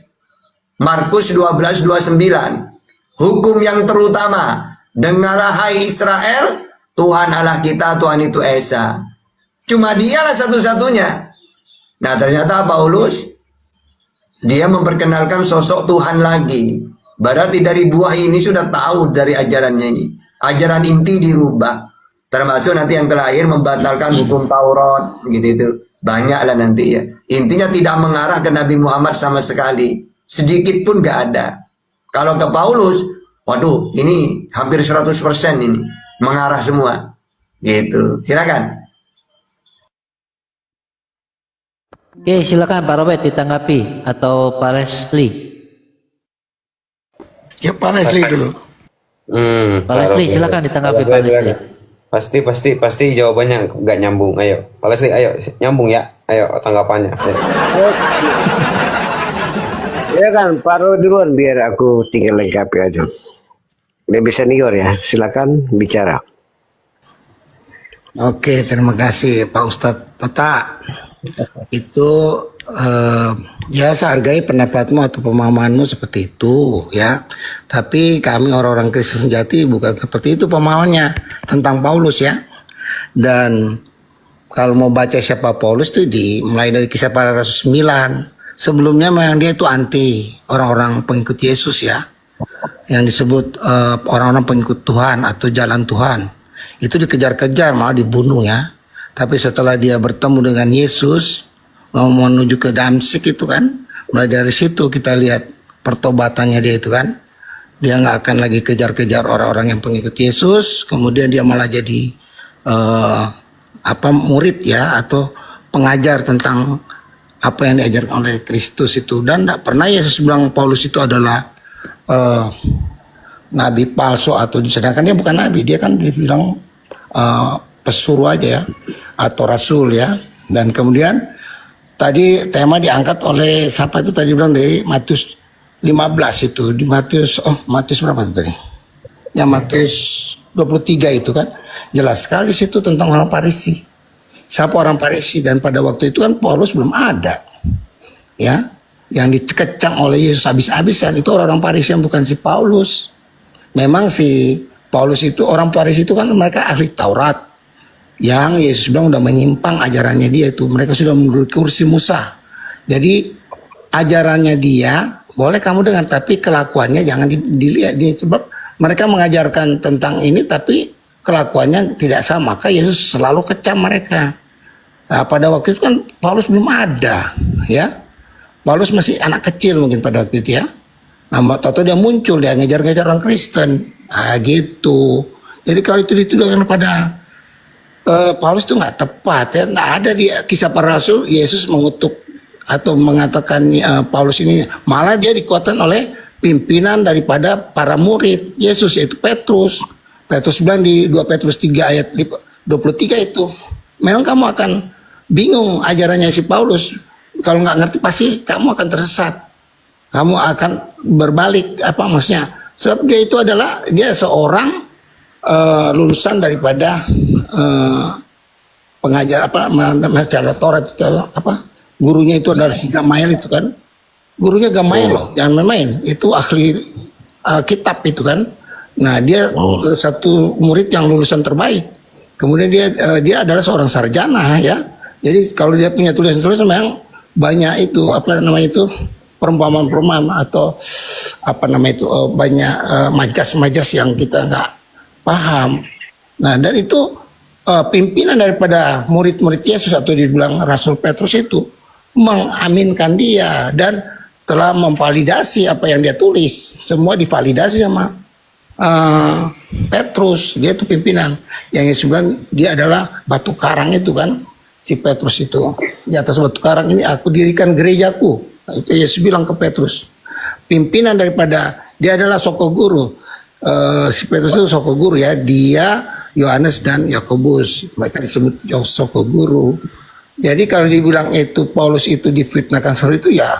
Markus 12:29. Hukum yang terutama, dengarlah hai Israel, Tuhan Allah kita, Tuhan itu Esa. Cuma dialah satu-satunya. Nah, ternyata Paulus dia memperkenalkan sosok Tuhan lagi. Berarti dari buah ini sudah tahu dari ajarannya ini. Ajaran inti dirubah. Termasuk nanti yang terakhir membatalkan hukum Taurat gitu itu. Banyaklah nanti ya. Intinya tidak mengarah ke Nabi Muhammad sama sekali. Sedikit pun gak ada. Kalau ke Paulus, waduh, ini hampir 100% ini mengarah semua. Gitu. Silakan. Oke, silakan Pak Robert ditanggapi atau Pak Leslie. Ya, Pak Leslie dulu. Pak Leslie silakan ditanggapi Pak Leslie. Pasti jawabannya nggak nyambung. Ayo, Pak Leslie, ayo nyambung ya. Ayo tanggapannya. Ayo. Ya kan, Paro duluan biar aku tinggal lengkapi aja. Lebih senior ya, silakan bicara. Oke, terima kasih Pak Ustadz Tata. Itu ya saya hargai pendapatmu atau pemahamanmu seperti itu ya. Tapi kami orang-orang Kristen sejati bukan seperti itu pemahamannya tentang Paulus ya. Dan kalau mau baca siapa Paulus itu mulai dari Kisah Para Rasul 9. Sebelumnya memang dia itu anti orang-orang pengikut Yesus ya. Yang disebut orang-orang pengikut Tuhan atau jalan Tuhan. Itu dikejar-kejar malah dibunuh ya. Tapi setelah dia bertemu dengan Yesus mau menuju ke Damsik itu kan, mulai dari situ kita lihat pertobatannya dia itu kan. Dia nggak akan lagi kejar-kejar orang-orang yang pengikut Yesus. Kemudian dia malah jadi murid ya atau pengajar tentang apa yang diajarkan oleh Kristus itu. Dan tidak pernah Yesus bilang Paulus itu adalah nabi palsu atau sedangkan dia bukan nabi, dia kan dibilang pesuruh aja ya atau rasul ya. Dan kemudian tadi tema diangkat oleh siapa itu tadi bilang dari Matius 15 itu di Matius berapa itu tadi? Yang Matius 23 itu kan jelas sekali situ tentang orang Farisi. Siapa orang Farisi? Dan pada waktu itu kan Paulus belum ada ya. Yang dikecam oleh Yesus habis-habisan itu orang-orang Farisi yang bukan si Paulus. Memang si Paulus itu orang Farisi itu kan mereka ahli Taurat. Yang Yesus bilang udah menyimpang ajarannya dia itu. Mereka sudah menduduki kursi Musa. Jadi ajarannya dia boleh kamu dengar tapi kelakuannya jangan dilihat. Sebab mereka mengajarkan tentang ini tapi kelakuannya tidak sama. Maka Yesus selalu kecam mereka. Nah, pada waktu itu kan Paulus belum ada ya. Paulus masih anak kecil mungkin pada waktu itu ya. Nah, tahu dia muncul, dia ngejar-ngejar orang Kristen. Nah, gitu. Jadi kalau itu dituduhkan pada Paulus itu nggak tepat ya. Nggak ada di Kisah Para Rasul Yesus mengutuk atau mengatakan Paulus ini. Malah dia dikuatkan oleh pimpinan daripada para murid Yesus yaitu Petrus. Petrus bilang di 2 Petrus 3 ayat 23 itu. Memang kamu akan bingung ajarannya si Paulus. Kalau nggak ngerti pasti kamu akan tersesat. Kamu akan berbalik maksudnya. Sebab dia itu adalah dia seorang lulusan daripada pengajar masalah Taurat itu gurunya itu adalah si Gamail itu kan. Gurunya Gamail loh, jangan main-main. Itu ahli kitab itu kan. Nah, dia satu murid yang lulusan terbaik. Kemudian dia adalah seorang sarjana ya. Jadi kalau dia punya tulisan-tulisan memang banyak itu perumpamaan-perumpamaan atau banyak majas-majas yang kita nggak paham. Nah, dan itu pimpinan daripada murid-murid Yesus atau dibilang Rasul Petrus itu mengaminkan dia dan telah memvalidasi apa yang dia tulis. Semua divalidasi sama Petrus. Dia itu pimpinan. Yang Yesus bilang dia adalah batu karang itu kan. Si Petrus itu di atas batu karang ini aku dirikan gerejaku. Nah, itu Yesus bilang ke Petrus. Pimpinan daripada dia adalah soko guru. Si Petrus itu soko guru ya. Dia, Yohanes dan Yakobus. Mereka disebut soko guru. Jadi kalau dibilang itu Paulus itu difitnahkan seperti itu ya.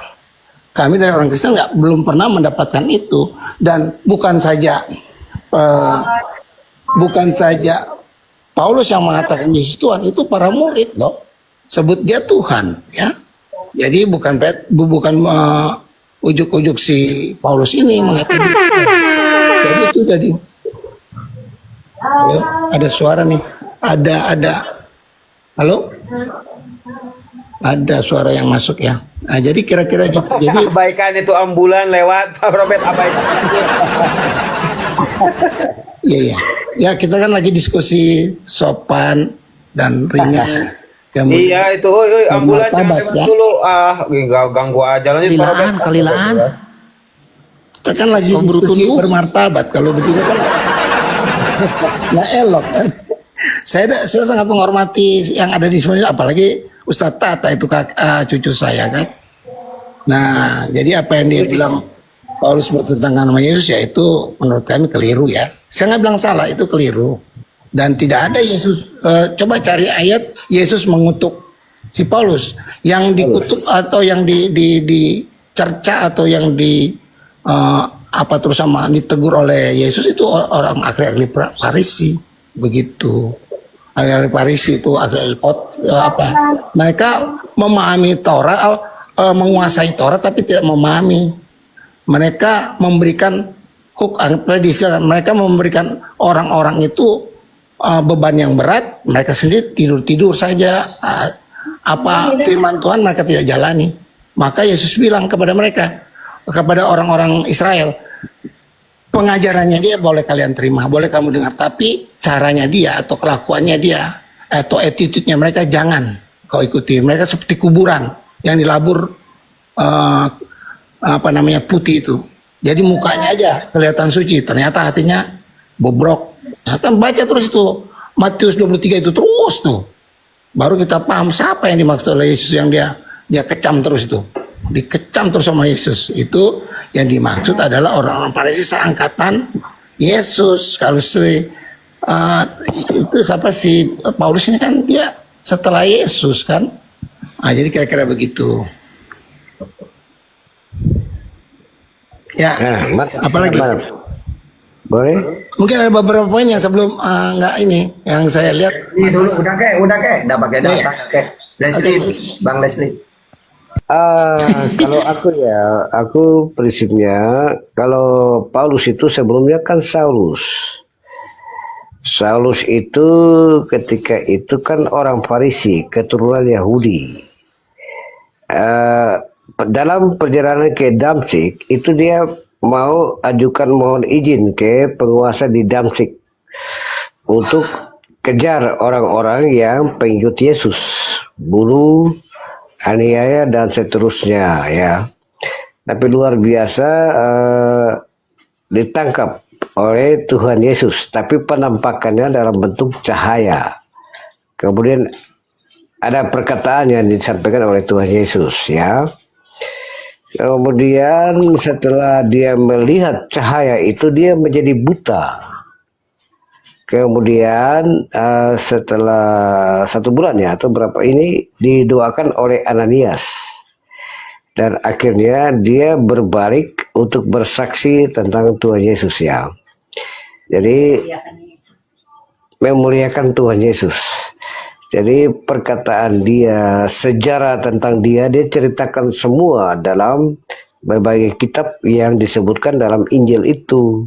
Kami dari orang Kristen belum pernah mendapatkan itu. Dan bukan saja Paulus yang mengatakan Yesus Tuhan, itu para murid loh. Sebut dia Tuhan ya. Jadi bukan ujuk-ujuk si Paulus ini mengatakan jadi itu jadi ada suara nih. Ada halo? Ada suara yang masuk ya. Nah, jadi kira-kira gitu. Jadi Abaikan itu ambulan lewat Pak Robert, abaikan. Iya. Ya kita kan lagi diskusi sopan dan ringan. Iya itu, ambulan jangan lewat ya. dulu. Ganggu aja lanjut Pak Robert. Kalilaan. Kita kan lagi diskusi bermartabat. Kalau begini kan nggak elok kan. Saya sangat menghormati yang ada di sini, apalagi Ustadz Tata itu cucu saya kan. Nah, jadi apa yang dia bilang Paulus bertentangan sama Yesus ya itu menurut kami keliru ya. Saya nggak bilang salah, itu keliru. Dan tidak ada Yesus, coba cari ayat Yesus mengutuk si Paulus. Yang dikutuk atau yang dicerca atau yang terus sama ditegur oleh Yesus itu orang ahli Farisi, begitu. Ahli Farisi itu mereka memahami Taurat, menguasai Taurat tapi tidak memahami. Mereka memberikan mereka memberikan orang-orang itu beban yang berat, mereka sendiri tidur saja. Apa firman Tuhan mereka tidak jalani. Maka Yesus bilang kepada mereka, kepada orang-orang Israel, pengajarannya dia boleh kalian terima, boleh kamu dengar, tapi caranya dia atau kelakuannya dia atau attitude-nya mereka jangan kau ikuti. Mereka seperti kuburan yang dilabur putih itu. Jadi mukanya aja kelihatan suci, ternyata hatinya bobrok. Nah, kan baca terus itu Matius 23 itu terus tuh. Baru kita paham siapa yang dimaksud oleh Yesus yang dia kecam terus itu. Dikecam terus sama Yesus. Itu yang dimaksud adalah orang-orang Farisi seangkatan Yesus. Kalau itu siapa si Paulus ini kan dia setelah Yesus kan. Nah, jadi kira-kira begitu. Ya, apalagi? Boleh? Mungkin ada beberapa poin yang sebelum yang saya lihat. Ini dulu udah kek, udah pakai data kek. Leslie, Bang Leslie. Kalau aku prinsipnya kalau Paulus itu sebelumnya kan Saulus. Saulus itu ketika itu kan orang Farisi, keturunan Yahudi. Dalam perjalanan ke Damsyik itu dia mau ajukan mohon izin ke penguasa di Damsyik untuk kejar orang-orang yang pengikut Yesus, bunuh, aniaya dan seterusnya ya. Tapi luar biasa ditangkap oleh Tuhan Yesus, tapi penampakannya dalam bentuk cahaya. Kemudian ada perkataan yang disampaikan oleh Tuhan Yesus ya. Kemudian setelah dia melihat cahaya itu dia menjadi buta. Kemudian setelah 1 bulan ya atau berapa ini didoakan oleh Ananias. Dan akhirnya dia berbalik untuk bersaksi tentang Tuhan Yesus ya. Jadi memuliakan Tuhan Yesus. Jadi perkataan dia, sejarah tentang dia ceritakan semua dalam berbagai kitab yang disebutkan dalam Injil itu.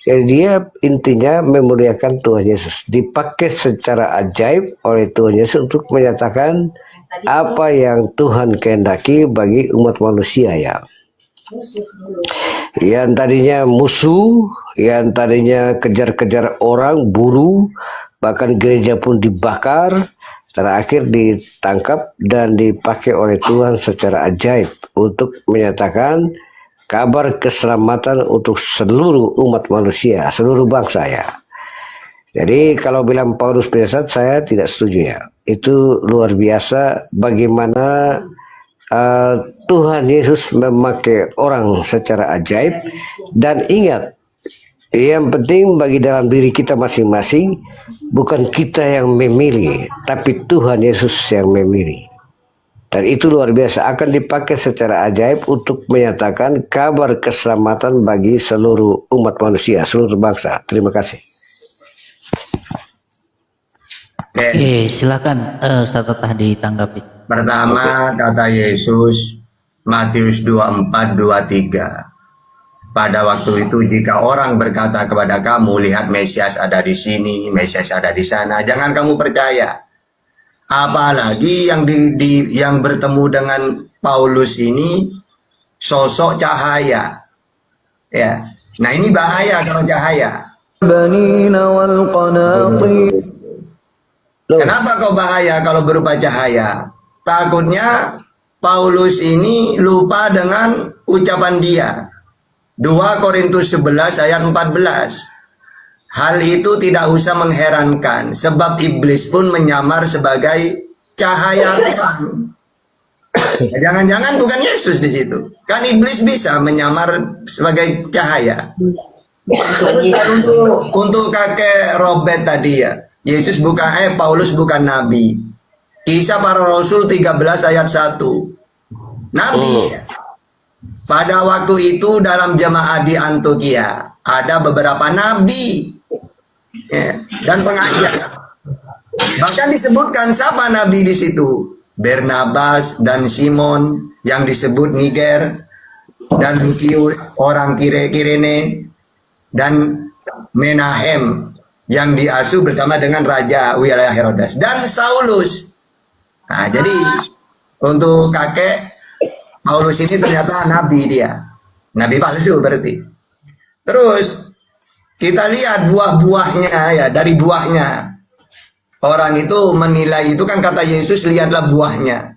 Jadi dia intinya memuliakan Tuhan Yesus. Dipakai secara ajaib oleh Tuhan Yesus untuk menyatakan apa yang Tuhan kehendaki bagi umat manusia ya. Yang tadinya musuh, yang tadinya kejar-kejar orang, buruh, bahkan gereja pun dibakar, terakhir ditangkap dan dipakai oleh Tuhan secara ajaib untuk menyatakan kabar keselamatan untuk seluruh umat manusia, seluruh bangsa ya. Jadi kalau bilang Paulus penyesat, saya tidak setuju ya. Itu luar biasa bagaimana Tuhan Yesus memakai orang secara ajaib. Dan ingat, yang penting bagi dalam diri kita masing-masing, bukan kita yang memilih, tapi Tuhan Yesus yang memilih. Dan itu luar biasa, akan dipakai secara ajaib untuk menyatakan kabar keselamatan bagi seluruh umat manusia, seluruh bangsa. Terima kasih. Oke, silakan Ustaz Tatah ditanggapi. Pertama kata Yesus Matius 24:23. Pada waktu itu jika orang berkata kepada kamu, lihat Mesias ada di sini, Mesias ada di sana, jangan kamu percaya. Apalagi yang bertemu dengan Paulus ini sosok cahaya. Ya. Nah, ini bahaya kalau cahaya. Kenapa kok bahaya kalau berupa cahaya? Takutnya Paulus ini lupa dengan ucapan dia. 2 Korintus 11 ayat 14. Hal itu tidak usah mengherankan, sebab iblis pun menyamar sebagai cahaya Tuhan. Jangan-jangan bukan Yesus di situ. Kan iblis bisa menyamar sebagai cahaya. Dan untuk kakek Robert tadi ya, Paulus bukan nabi. Kisah para Rasul 13 ayat 1. Nabi. Pada waktu itu dalam jemaat di Antioquia ada beberapa nabi ya, dan pengajar. Bahkan disebutkan siapa nabi di situ? Barnabas dan Simon yang disebut Niger, dan Lukius orang Kirene, dan Menahem yang diasuh bersama dengan raja wilayah Herodes, dan Saulus. Nah, jadi untuk kakek Paulus ini ternyata nabi, dia nabi palsu berarti. Terus kita lihat buah-buahnya ya, dari buahnya orang itu menilai itu kan kata Yesus, lihatlah buahnya.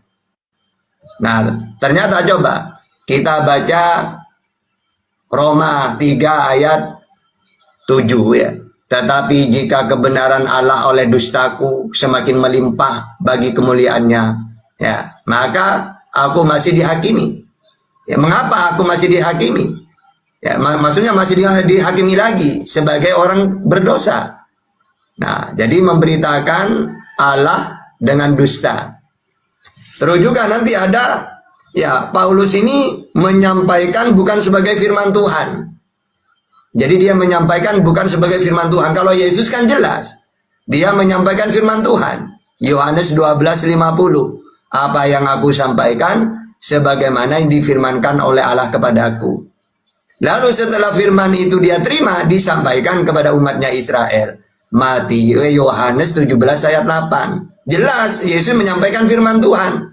Nah, ternyata coba kita baca Roma 3 ayat 7 ya. Tetapi jika kebenaran Allah oleh dustaku semakin melimpah bagi kemuliaannya, ya, maka aku masih dihakimi. Ya, mengapa aku masih dihakimi? Ya, maksudnya masih dihakimi lagi sebagai orang berdosa. Nah, jadi memberitakan Allah dengan dusta. Terus juga nanti ada, ya, Paulus ini menyampaikan bukan sebagai firman Tuhan. Jadi dia menyampaikan bukan sebagai firman Tuhan. Kalau Yesus kan jelas, dia menyampaikan firman Tuhan. Yohanes 12:50. Apa yang aku sampaikan sebagaimana yang difirmankan oleh Allah kepadaku. Lalu setelah firman itu dia terima, disampaikan kepada umatnya Israel. Yohanes 17 ayat 8. Jelas Yesus menyampaikan firman Tuhan.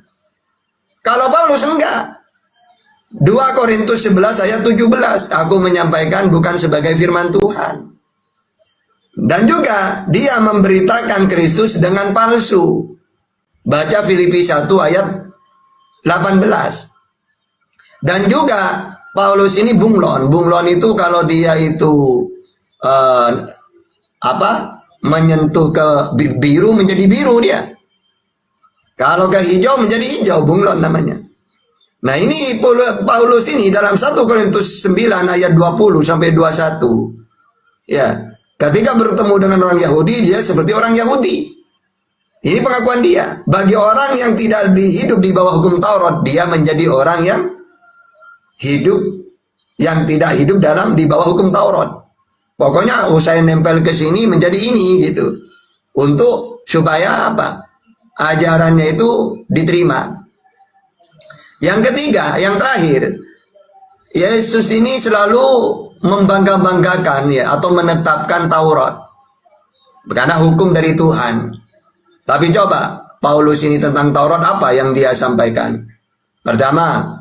Kalau Paulus enggak. 2 Korintus 11 ayat 17. Aku menyampaikan bukan sebagai firman Tuhan. Dan juga dia memberitakan Kristus dengan palsu. Baca Filipi 1 ayat 18. Dan juga Paulus ini bunglon. Bunglon itu kalau dia itu menyentuh ke biru menjadi biru dia. Kalau ke hijau menjadi hijau, bunglon namanya. Nah, ini Paulus ini dalam 1 Korintus 9 ayat 20 sampai 21. Ya, ketika bertemu dengan orang Yahudi, dia seperti orang Yahudi. Ini pengakuan dia. Bagi orang yang tidak hidup di bawah hukum Taurat, dia menjadi orang yang tidak hidup di bawah hukum Taurat. Pokoknya saya nempel ke sini menjadi ini gitu. Untuk supaya apa? Ajarannya itu diterima. Yang ketiga, yang terakhir, Yesus ini selalu membangga-banggakan ya, atau menetapkan Taurat. Karena hukum dari Tuhan. Tapi coba Paulus ini tentang Taurat apa yang dia sampaikan? Pertama,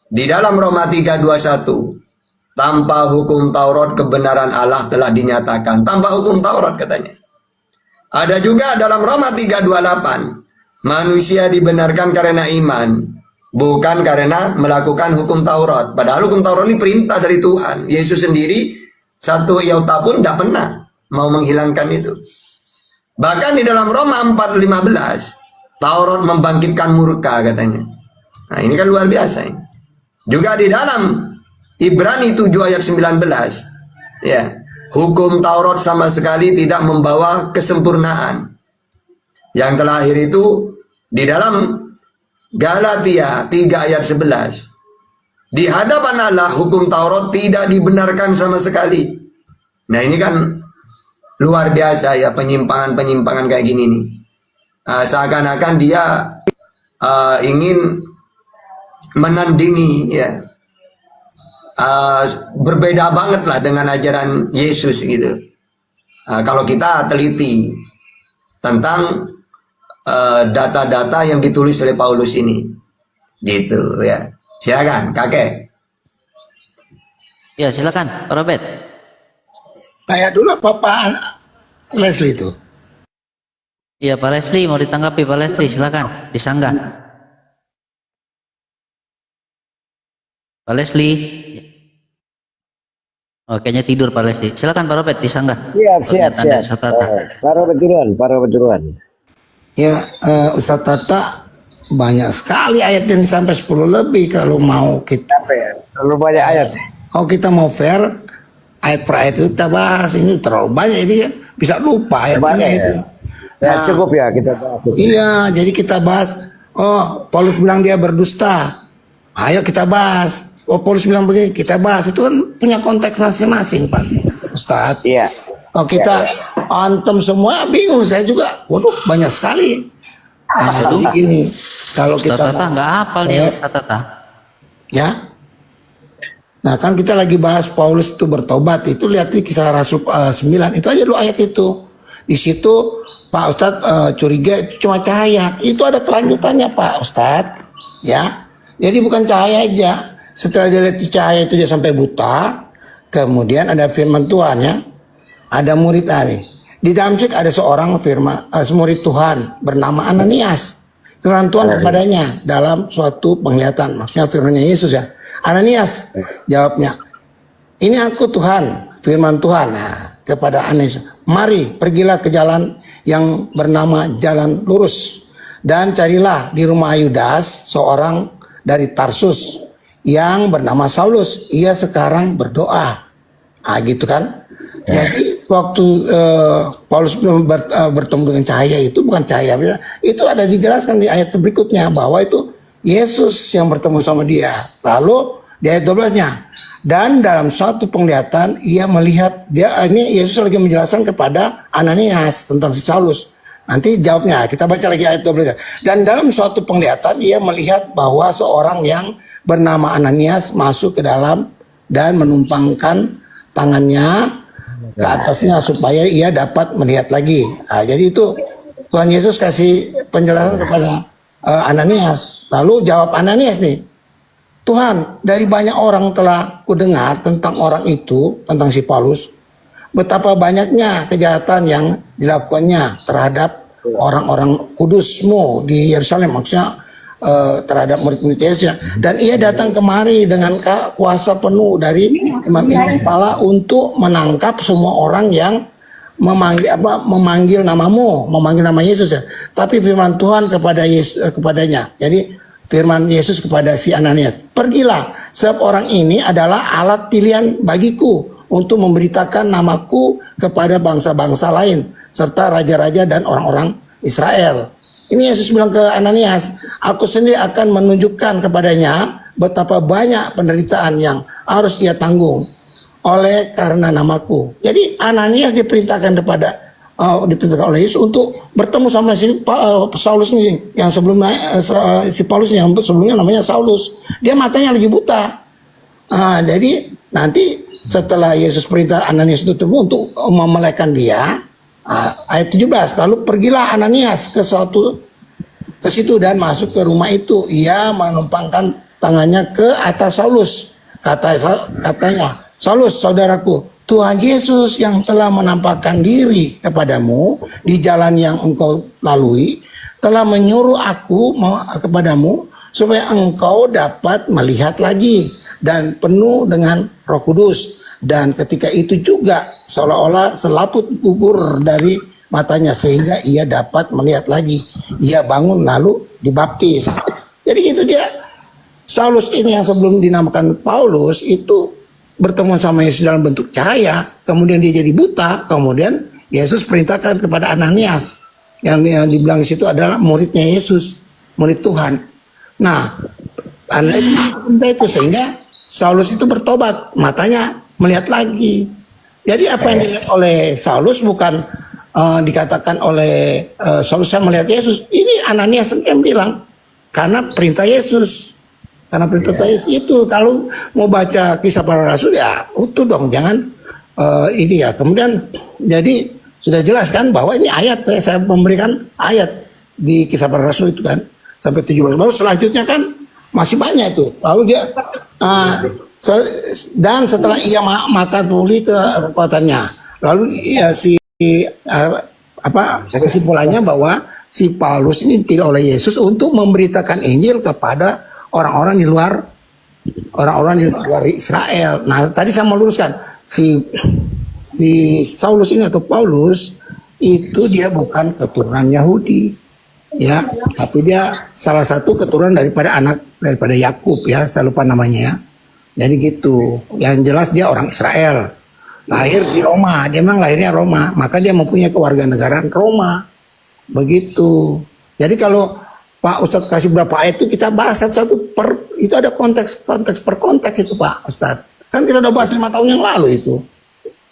di dalam Roma 3:21, tanpa hukum Taurat kebenaran Allah telah dinyatakan. Tanpa hukum Taurat katanya. Ada juga dalam Roma 3:28, manusia dibenarkan karena iman, bukan karena melakukan hukum Taurat. Padahal hukum Taurat ini perintah dari Tuhan. Yesus sendiri satu iota pun tidak pernah mau menghilangkan itu. Bahkan di dalam Roma 4:15, Taurat membangkitkan murka katanya. Nah, ini kan luar biasa ini. Juga di dalam Ibrani 7 ayat 19, ya, hukum Taurat sama sekali tidak membawa kesempurnaan. Yang terakhir itu di dalam Galatia 3 ayat 11. Di hadapan Allah hukum Taurat tidak dibenarkan sama sekali. Nah, ini kan luar biasa ya, penyimpangan-penyimpangan kayak gini nih. Seakan-akan dia ingin menandingi ya. Berbeda banget lah dengan ajaran Yesus gitu. Kalau kita teliti tentang data-data yang ditulis oleh Paulus ini, gitu ya. Silakan kakek. Ya silakan Pak Robert. Kayak dulu Pak Leslie itu. Iya Pak Leslie mau ditanggapi Pak Leslie, silakan disanggah. Pak Leslie. Oh, kayaknya tidur Pak Leslie. Silakan Pak Robert disanggah. Siap. Pak Robert duluan. Ya, Ustadz Tata, banyak sekali ayat yang sampai 10 lebih kalau mau kita. Terlalu banyak ayat. Kalau kita mau fair, ayat per ayat itu kita bahas. Ini terlalu banyak, ini kan bisa lupa ayatnya itu. Ya cukup ya kita bahas. Iya, jadi kita bahas. Oh, Paulus bilang dia berdusta. Ayo kita bahas. Oh, Paulus bilang begini, kita bahas. Itu kan punya konteks masing-masing, Pak Ustadz. Iya. Oh, kita antem semua bingung. Saya juga, waduh banyak sekali. Nah, jadi gini, kalau kita Tata nggak hafal nih Tata. ya. Nah, kan kita lagi bahas Paulus itu bertobat. Itu lihat di Kisah Rasul 9. Itu aja dulu ayat itu. Di situ Pak Ustadz curiga itu cuma cahaya. Itu ada kelanjutannya Pak Ustadz. Ya. Jadi bukan cahaya aja. Setelah dia lihat cahaya itu dia sampai buta. Kemudian ada firman Tuhan ya. Ada murid Ari. Di Damsyik ada seorang murid Tuhan bernama Ananias. Firman Tuhan kepadanya dalam suatu penglihatan. Maksudnya firman Yesus ya. Ananias jawabnya. Ini aku Tuhan. Firman Tuhan. Nah, kepada Ananias. Mari pergilah ke jalan yang bernama Jalan Lurus. Dan carilah di rumah Yudas seorang dari Tarsus yang bernama Saulus. Ia sekarang berdoa. Ah gitu kan. Jadi waktu Paulus bertemu dengan cahaya itu bukan cahaya. Itu ada dijelaskan di ayat berikutnya bahwa itu Yesus yang bertemu sama dia. Lalu di ayat 12-nya. Dan dalam suatu penglihatan ia melihat ini Yesus lagi menjelaskan kepada Ananias tentang si Saulus. Nanti jawabnya kita baca lagi ayat 12. Dan dalam suatu penglihatan ia melihat bahwa seorang yang bernama Ananias masuk ke dalam dan menumpangkan tangannya ke atasnya supaya ia dapat melihat lagi. Nah, jadi itu Tuhan Yesus kasih penjelasan kepada Ananias. Lalu jawab Ananias nih, Tuhan, dari banyak orang telah kudengar tentang orang itu, tentang si Paulus, betapa banyaknya kejahatan yang dilakukannya terhadap orang-orang kudusmu di Yerusalem, maksudnya terhadap murid-murid Yesus. Dan ia datang kemari dengan kuasa penuh dari imam-imam kepala untuk menangkap semua orang yang memanggil namamu, memanggil nama Yesus ya. Tapi firman Tuhan kepadanya. Jadi firman Yesus kepada si Ananias, pergilah, sebab orang ini adalah alat pilihan bagiku untuk memberitakan namaku kepada bangsa-bangsa lain serta raja-raja dan orang-orang Israel. Ini Yesus bilang ke Ananias, aku sendiri akan menunjukkan kepadanya betapa banyak penderitaan yang harus ia tanggung oleh karena namaku. Jadi Ananias diperintahkan diperintahkan oleh Yesus untuk bertemu sama si Saulus ini yang sebelumnya si Paulus yang sebelumnya namanya Saulus. Dia matanya lagi buta. Jadi nanti setelah Yesus perintah Ananias itu untuk memelekkan dia, ayat 17, lalu pergilah Ananias ke situ dan masuk ke rumah itu. Ia menumpangkan tangannya ke atas Saulus. Katanya, Saulus saudaraku, Tuhan Yesus yang telah menampakkan diri kepadamu di jalan yang engkau lalui telah menyuruh aku kepadamu supaya engkau dapat melihat lagi dan penuh dengan Roh Kudus. Dan ketika itu juga seolah-olah selaput gugur dari matanya sehingga ia dapat melihat lagi. Ia bangun lalu dibaptis. Jadi itu dia. Saulus ini yang sebelum dinamakan Paulus itu bertemu sama Yesus dalam bentuk cahaya. Kemudian dia jadi buta. Kemudian Yesus perintahkan kepada Ananias. Yang dibilang di situ adalah muridnya Yesus. Murid Tuhan. Nah, perintah itu sehingga Saulus itu bertobat. Matanya melihat lagi. Jadi apa yang dilihat oleh Saulus bukan dikatakan oleh Saulus saya melihat Yesus. Ini Ananias yang bilang karena perintah Yesus. Karena perintah Yesus itu kalau mau baca Kisah Para Rasul ya utuh dong, jangan ini ya. Kemudian jadi sudah jelas kan bahwa ini ayat, saya memberikan ayat di Kisah Para Rasul itu kan sampai 17. Lalu selanjutnya kan masih banyak itu. Lalu dia dan setelah ia makan pulih kekuatannya, lalu kesimpulannya bahwa si Paulus ini dipilih oleh Yesus untuk memberitakan Injil kepada orang-orang di luar Israel. Nah, tadi saya meluruskan si Saulus ini atau Paulus itu dia bukan keturunan Yahudi, ya, tapi dia salah satu keturunan daripada Yakub ya, saya lupa namanya ya. Jadi gitu. Yang jelas dia orang Israel. lahir di Roma, dia memang lahirnya Roma, maka dia mempunyai kewarganegaraan Roma. Begitu. Jadi kalau Pak Ustadz kasih berapa ayat itu kita bahas satu-satu itu ada konteks per konteks itu Pak Ustadz. Kan kita udah bahas 5 tahun yang lalu itu.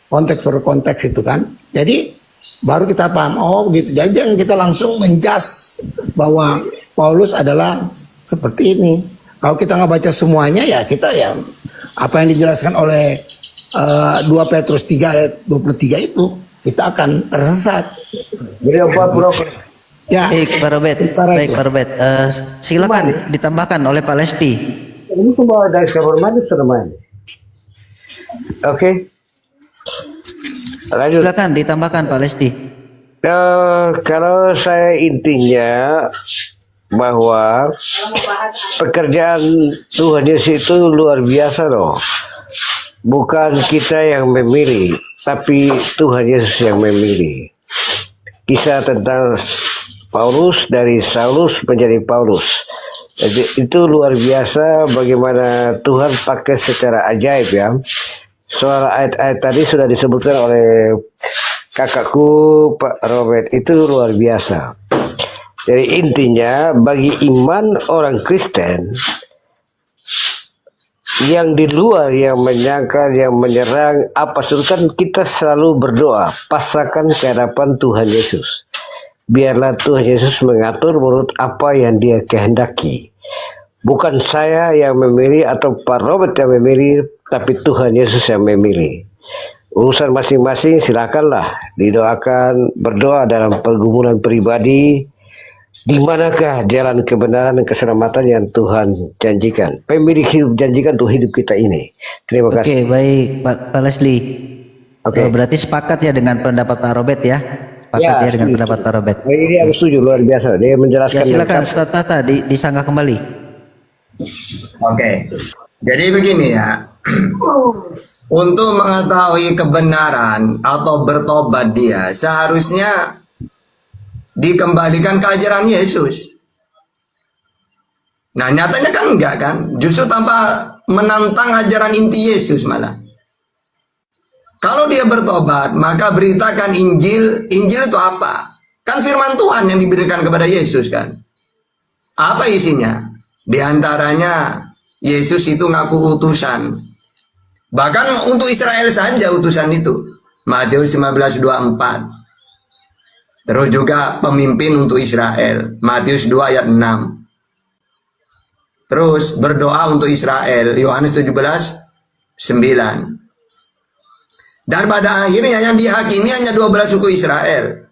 Konteks per konteks itu kan. Jadi baru kita paham, oh begitu. Jadi jangan kita langsung menjas bahwa Paulus adalah seperti ini. Kalau kita nggak baca semuanya ya kita ya apa yang dijelaskan oleh 2 Petrus 3 ayat 23 itu kita akan tersesat. Jadi apa Bro? Ya. Baik, Pak Robert. Utara Baik, itu. Pak Robert. Silakan ditambahkan oleh Pak Lesti. Ini semua dari kamar mandi sudah main. Oke. Lanjut. Silakan ditambahkan Pak Lesti. Kalau saya intinya bahwa pekerjaan Tuhan Yesus itu luar biasa loh. Bukan kita yang memilih, tapi Tuhan Yesus yang memilih. Kisah tentang Paulus dari Saulus menjadi Paulus. Jadi, itu luar biasa bagaimana Tuhan pakai secara ajaib ya. Soal ayat-ayat tadi sudah disebutkan oleh kakakku Pak Robert, itu luar biasa. Jadi intinya bagi iman orang Kristen yang di luar yang menyangkal, yang menyerang apa kan kita selalu berdoa, pasrahkan ke hadapan Tuhan Yesus. Biarlah Tuhan Yesus mengatur menurut apa yang Dia kehendaki. Bukan saya yang memilih atau Pak Robert yang memilih, tapi Tuhan Yesus yang memilih. Urusan masing-masing silakanlah didoakan, berdoa dalam pergumulan pribadi. Di manakah jalan kebenaran dan keselamatan yang Tuhan janjikan? Pemilik hidup janjikan untuk hidup kita ini. Terima Oke, kasih. baik Pak Leslie. Oke. Berarti sepakat ya dengan pendapat Pak Robert ya? Sepakat ya, dengan setuju. pendapat Pak Robert. Ini aku setuju, luar biasa. Dia menjelaskan. Ya, silakan lengkap. Ustaz Tata disanggah kembali. Oke. Jadi begini ya. Untuk mengetahui kebenaran atau bertobat dia seharusnya dikembalikan ke ajaran Yesus. Nah nyatanya kan enggak kan, justru tanpa menantang ajaran inti Yesus malah. Kalau dia bertobat maka beritakan Injil. Injil itu apa? Kan firman Tuhan yang diberikan kepada Yesus kan. Apa isinya? Di antaranya Yesus itu ngaku utusan. Bahkan untuk Israel saja utusan itu. Matius 15:24. Terus juga pemimpin untuk Israel. Matius 2 ayat 6. Terus berdoa untuk Israel. Yohanes 17:9. Dan pada akhirnya yang dihakimi hanya 12 suku Israel.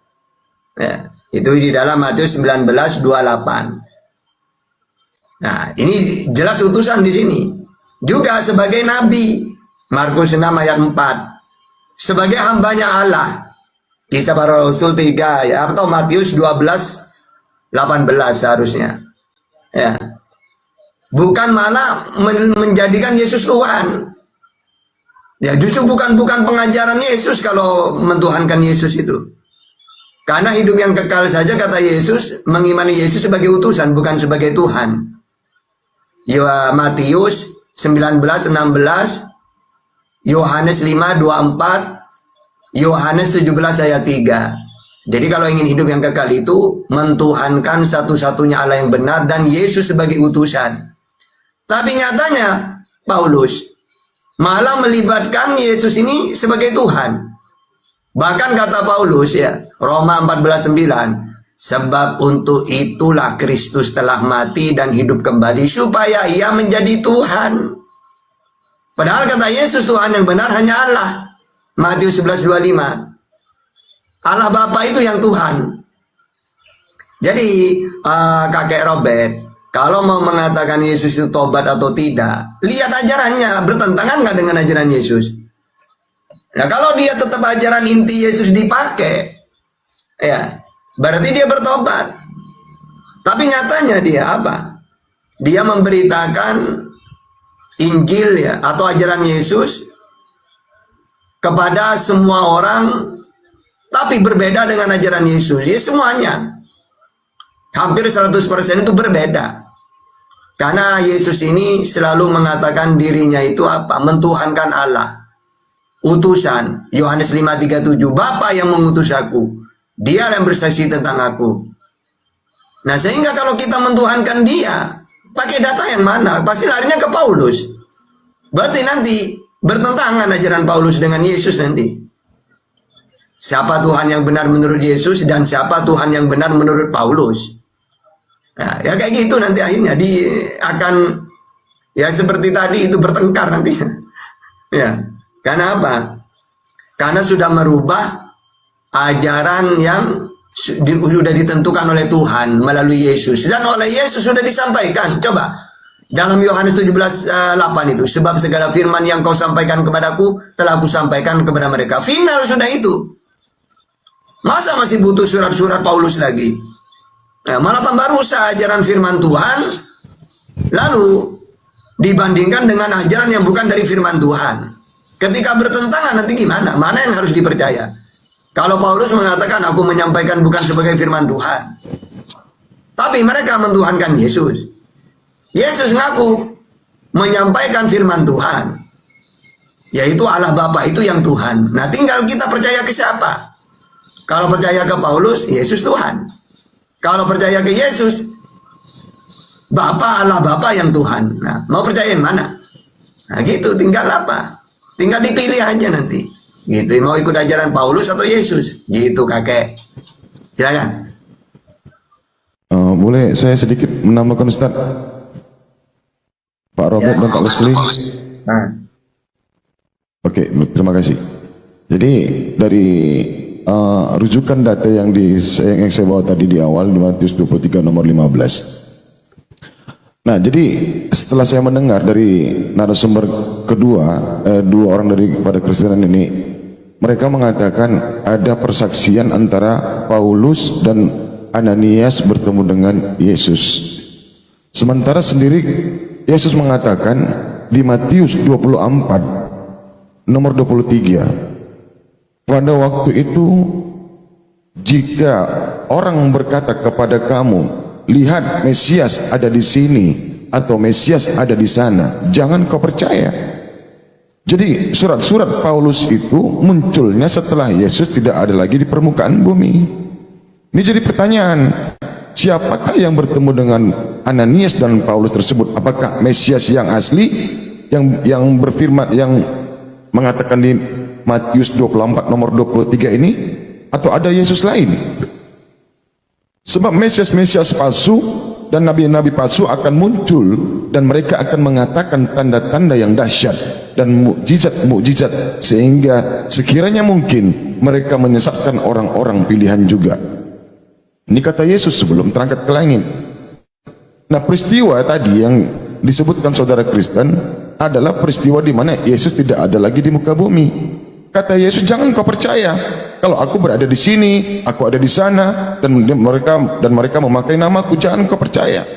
Ya, itu di dalam Matius 19:28. Nah, ini jelas utusan di sini. Juga sebagai nabi. Markus 6 ayat 4. Sebagai hambanya Allah. Kisah Para Rasul 3 ya, atau Matius 12:18 seharusnya. Ya. Bukan malah menjadikan Yesus Tuhan. Ya, justru bukan pengajaran Yesus kalau mentuhankan Yesus itu. Karena hidup yang kekal saja kata Yesus, mengimani Yesus sebagai utusan bukan sebagai Tuhan. Ya, Matius 19:16, Yohanes 5:24, Yohanes 17 ayat 3. Jadi kalau ingin hidup yang kekal itu mentuhankan satu-satunya Allah yang benar dan Yesus sebagai utusan. Tapi nyatanya Paulus malah melibatkan Yesus ini sebagai Tuhan. Bahkan kata Paulus ya, Roma 14:9, sebab untuk itulah Kristus telah mati dan hidup kembali supaya ia menjadi Tuhan. Padahal kata Yesus Tuhan yang benar hanya Allah. Matius 11:25. Allah Bapa itu yang Tuhan. Jadi kakek Robert, kalau mau mengatakan Yesus itu tobat atau tidak, lihat ajarannya bertentangan nggak dengan ajaran Yesus. Nah kalau dia tetap ajaran inti Yesus dipakai, ya berarti dia bertobat. Tapi nyatanya dia apa? Dia memberitakan Injil ya atau ajaran Yesus kepada semua orang, tapi berbeda dengan ajaran Yesus. Ya semuanya hampir 100% itu berbeda. Karena Yesus ini selalu mengatakan dirinya itu apa? Mentuhankan Allah. utusan. Yohanes 5:37, Bapa yang mengutus aku, dia yang bersaksi tentang aku. Nah, sehingga kalau kita mentuhankan dia, pakai data yang mana? Pasti larinya ke Paulus. Berarti nanti bertentangan ajaran Paulus dengan Yesus nanti. Siapa Tuhan yang benar menurut Yesus dan siapa Tuhan yang benar menurut Paulus. Nah, ya kayak gitu nanti akhirnya akan ya seperti tadi itu bertengkar nanti. Ya. Karena apa? Karena sudah merubah ajaran yang sudah ditentukan oleh Tuhan melalui Yesus, dan oleh Yesus sudah disampaikan. Coba dalam Yohanes 17:8 itu, sebab segala firman yang kau sampaikan kepadaku telah aku sampaikan kepada mereka. Final sudah itu. Masa masih butuh surat-surat Paulus lagi? Nah, malah tambah rusak ajaran firman Tuhan, lalu dibandingkan dengan ajaran yang bukan dari firman Tuhan. Ketika bertentangan nanti gimana? Mana yang harus dipercaya? Kalau Paulus mengatakan aku menyampaikan bukan sebagai firman Tuhan, tapi mereka mentuhankan Yesus. Yesus ngaku menyampaikan firman Tuhan, yaitu Allah Bapa itu yang Tuhan. Nah, tinggal kita percaya ke siapa? Kalau percaya ke Paulus, Yesus Tuhan. Kalau percaya ke Yesus, Bapa, Allah Bapa yang Tuhan. Nah, mau percaya yang mana? Nah, gitu, tinggal apa? Tinggal dipilih aja nanti. Gitu, mau ikut ajaran Paulus atau Yesus? Gitu, kakek. Silakan. Boleh saya sedikit menambahkan Ustaz? Pak Robert dan Pak Leslie. Nah. Oke, terima kasih. Jadi dari rujukan data yang saya bawa tadi di awal di Matius 23 nomor 15. Nah, jadi setelah saya mendengar dari narasumber kedua, dua orang daripada Kristenan ini, mereka mengatakan ada persaksian antara Paulus dan Ananias bertemu dengan Yesus. Sementara sendiri Yesus mengatakan di Matius 24 nomor 23, pada waktu itu jika orang berkata kepada kamu, lihat Mesias ada di sini atau Mesias ada di sana, jangan kau percaya. Jadi surat-surat Paulus itu munculnya setelah Yesus tidak ada lagi di permukaan bumi. Ini jadi pertanyaan, siapakah yang bertemu dengan Ananias dan Paulus tersebut? Apakah Mesias yang asli yang berfirman, yang mengatakan di Matius 24 nomor 23 ini, atau ada Yesus lain? Sebab Mesias-Mesias palsu dan nabi-nabi palsu akan muncul dan mereka akan mengatakan tanda-tanda yang dahsyat dan mukjizat-mukjizat, sehingga sekiranya mungkin mereka menyesatkan orang-orang pilihan juga. Ini kata Yesus sebelum terangkat ke langit. Nah, peristiwa tadi yang disebutkan saudara Kristen adalah peristiwa di mana Yesus tidak ada lagi di muka bumi. Kata Yesus, jangan kau percaya kalau aku berada di sini, aku ada di sana, dan mereka memakai namaku, jangan kau percaya.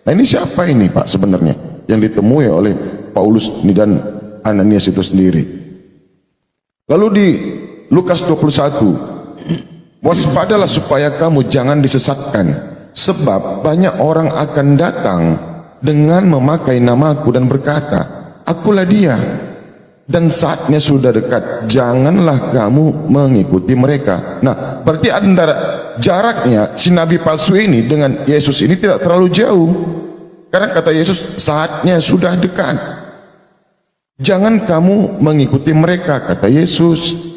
Nah, ini siapa ini Pak sebenarnya yang ditemui oleh Paulus ini dan Ananias itu sendiri? Lalu di Lukas 21, waspadalah supaya kamu jangan disesatkan, sebab banyak orang akan datang dengan memakai namaku dan berkata, akulah dia, dan saatnya sudah dekat, janganlah kamu mengikuti mereka. Nah, berarti antara jaraknya si nabi palsu ini dengan Yesus ini tidak terlalu jauh, karena kata Yesus saatnya sudah dekat, jangan kamu mengikuti mereka, kata Yesus.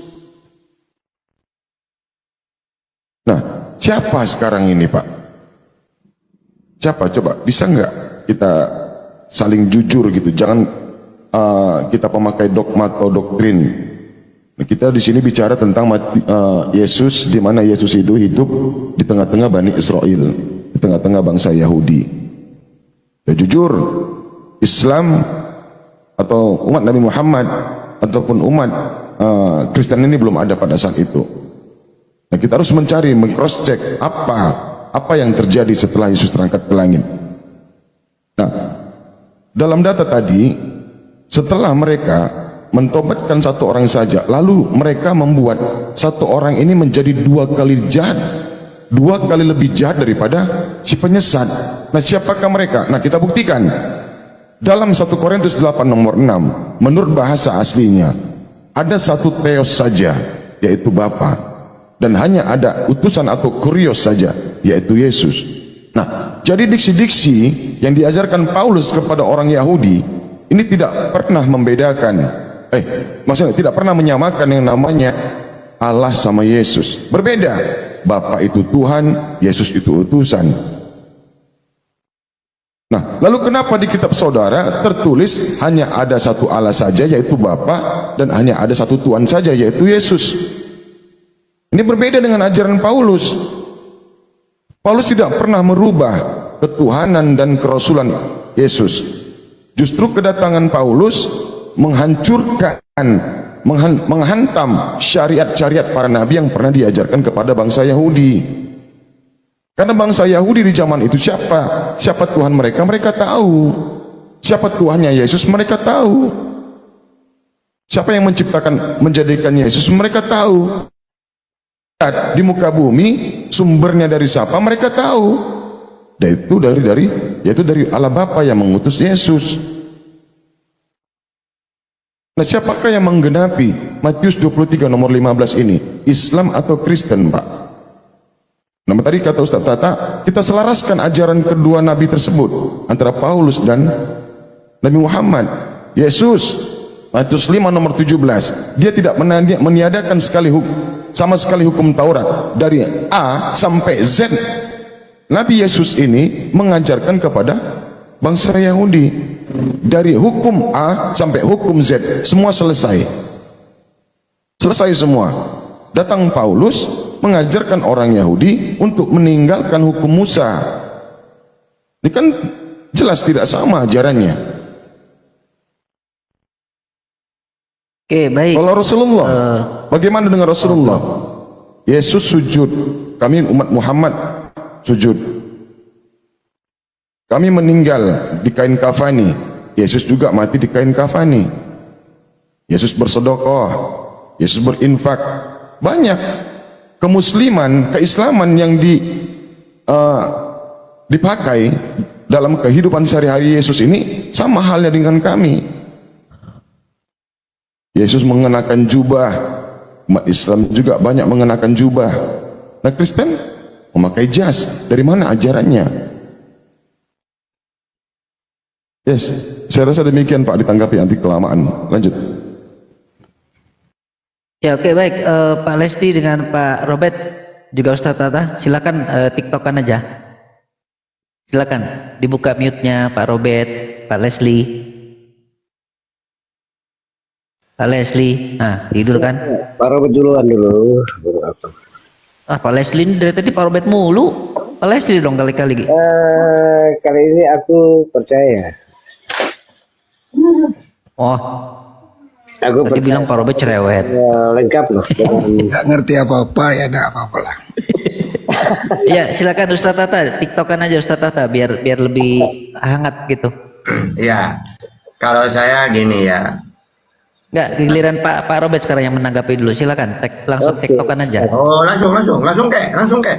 Nah, siapa sekarang ini Pak? Siapa? Coba bisa nggak kita saling jujur gitu? Jangan kita pemakai dogma atau doktrin. Nah, kita di sini bicara tentang Yesus, di mana Yesus itu hidup di tengah-tengah Bani Israel, di tengah-tengah bangsa Yahudi. Ya, jujur, Islam atau umat Nabi Muhammad ataupun umat Kristen ini belum ada pada saat itu. Nah, kita harus mencari, meng-cross check apa yang terjadi setelah Yesus terangkat ke langit. Nah, dalam data tadi, setelah mereka mentobatkan satu orang saja, lalu mereka membuat satu orang ini menjadi dua kali lebih jahat daripada si penyesat. Nah, siapakah mereka? Nah, kita buktikan dalam 1 Korintus 8 nomor 6, menurut bahasa aslinya, ada satu Theos saja, yaitu Bapa, dan hanya ada utusan atau kurios saja, yaitu Yesus. Nah, jadi diksi-diksi yang diajarkan Paulus kepada orang Yahudi ini tidak pernah membedakan, maksudnya tidak pernah menyamakan yang namanya Allah sama Yesus. Berbeda. Bapa itu Tuhan, Yesus itu utusan. Nah, lalu kenapa di kitab saudara tertulis hanya ada satu Allah saja, yaitu Bapa, dan hanya ada satu Tuhan saja, yaitu Yesus? Ini berbeda dengan ajaran Paulus. Paulus tidak pernah merubah ketuhanan dan kerasulan Yesus. Justru kedatangan Paulus menghancurkan, menghantam syariat-syariat para nabi yang pernah diajarkan kepada bangsa Yahudi. Karena bangsa Yahudi di zaman itu siapa Tuhan mereka, mereka tahu. Siapa Tuhannya Yesus, mereka tahu. Siapa yang menciptakan, menjadikan Yesus, mereka tahu. Di muka bumi sumbernya dari siapa, mereka tahu. Yaitu dari Allah Bapa yang mengutus Yesus. Nah, siapakah yang menggenapi Matius 23 nomor 15 ini? Islam atau Kristen, Pak? Nah, tadi kata Ustaz Tata, kita selaraskan ajaran kedua nabi tersebut antara Paulus dan Nabi Muhammad. Yesus, Matius 5 nomor 17, dia tidak meniadakan sama sekali hukum Taurat dari A sampai Z. Nabi Yesus ini mengajarkan kepada bangsa Yahudi dari hukum A sampai hukum Z, semua selesai semua. Datang Paulus mengajarkan orang Yahudi untuk meninggalkan hukum Musa. Ini kan jelas tidak sama ajarannya. Oke, baik. Kalau Rasulullah, bagaimana dengan Rasulullah? Yesus sujud, kami umat Muhammad sujud. Kami meninggal di kain kafani, Yesus juga mati di kain kafani. Yesus bersedekah, Yesus berinfak. Banyak kemusliman, keislaman yang dipakai dalam kehidupan sehari-hari Yesus ini sama halnya dengan kami. Yesus mengenakan jubah, umat Islam juga banyak mengenakan jubah. Nah, Kristen memakai jas. Dari mana ajarannya? Yes, saya rasa demikian Pak, ditanggapi anti kelamaan. Lanjut. Ya, oke, baik. Pak Lesti dengan Pak Robert juga Ustadz Tata, silakan TikTokan aja. Silakan dibuka mute-nya Pak Robert, Pak Leslie. Pak Leslie, nah tidur kan? Pak Robert duluan dulu. Pak Leslie ini dari tadi Pak Robert mulu. Pak Leslie dong kali-kali. Kali ini aku percaya. Oh, Aku tadi bilang Pak Robert cerewet. Lengkap loh. Nggak ngerti apa-apa ya, nggak apa-apa lah. Iya, silakan Ustadz Tata, TikTokan aja Ustadz Tata biar lebih hangat gitu. Ya, kalau saya gini ya. Enggak, giliran Pak Robert sekarang yang menanggapi dulu. Silakan, langsung TikTokan aja. Oh, langsung kek.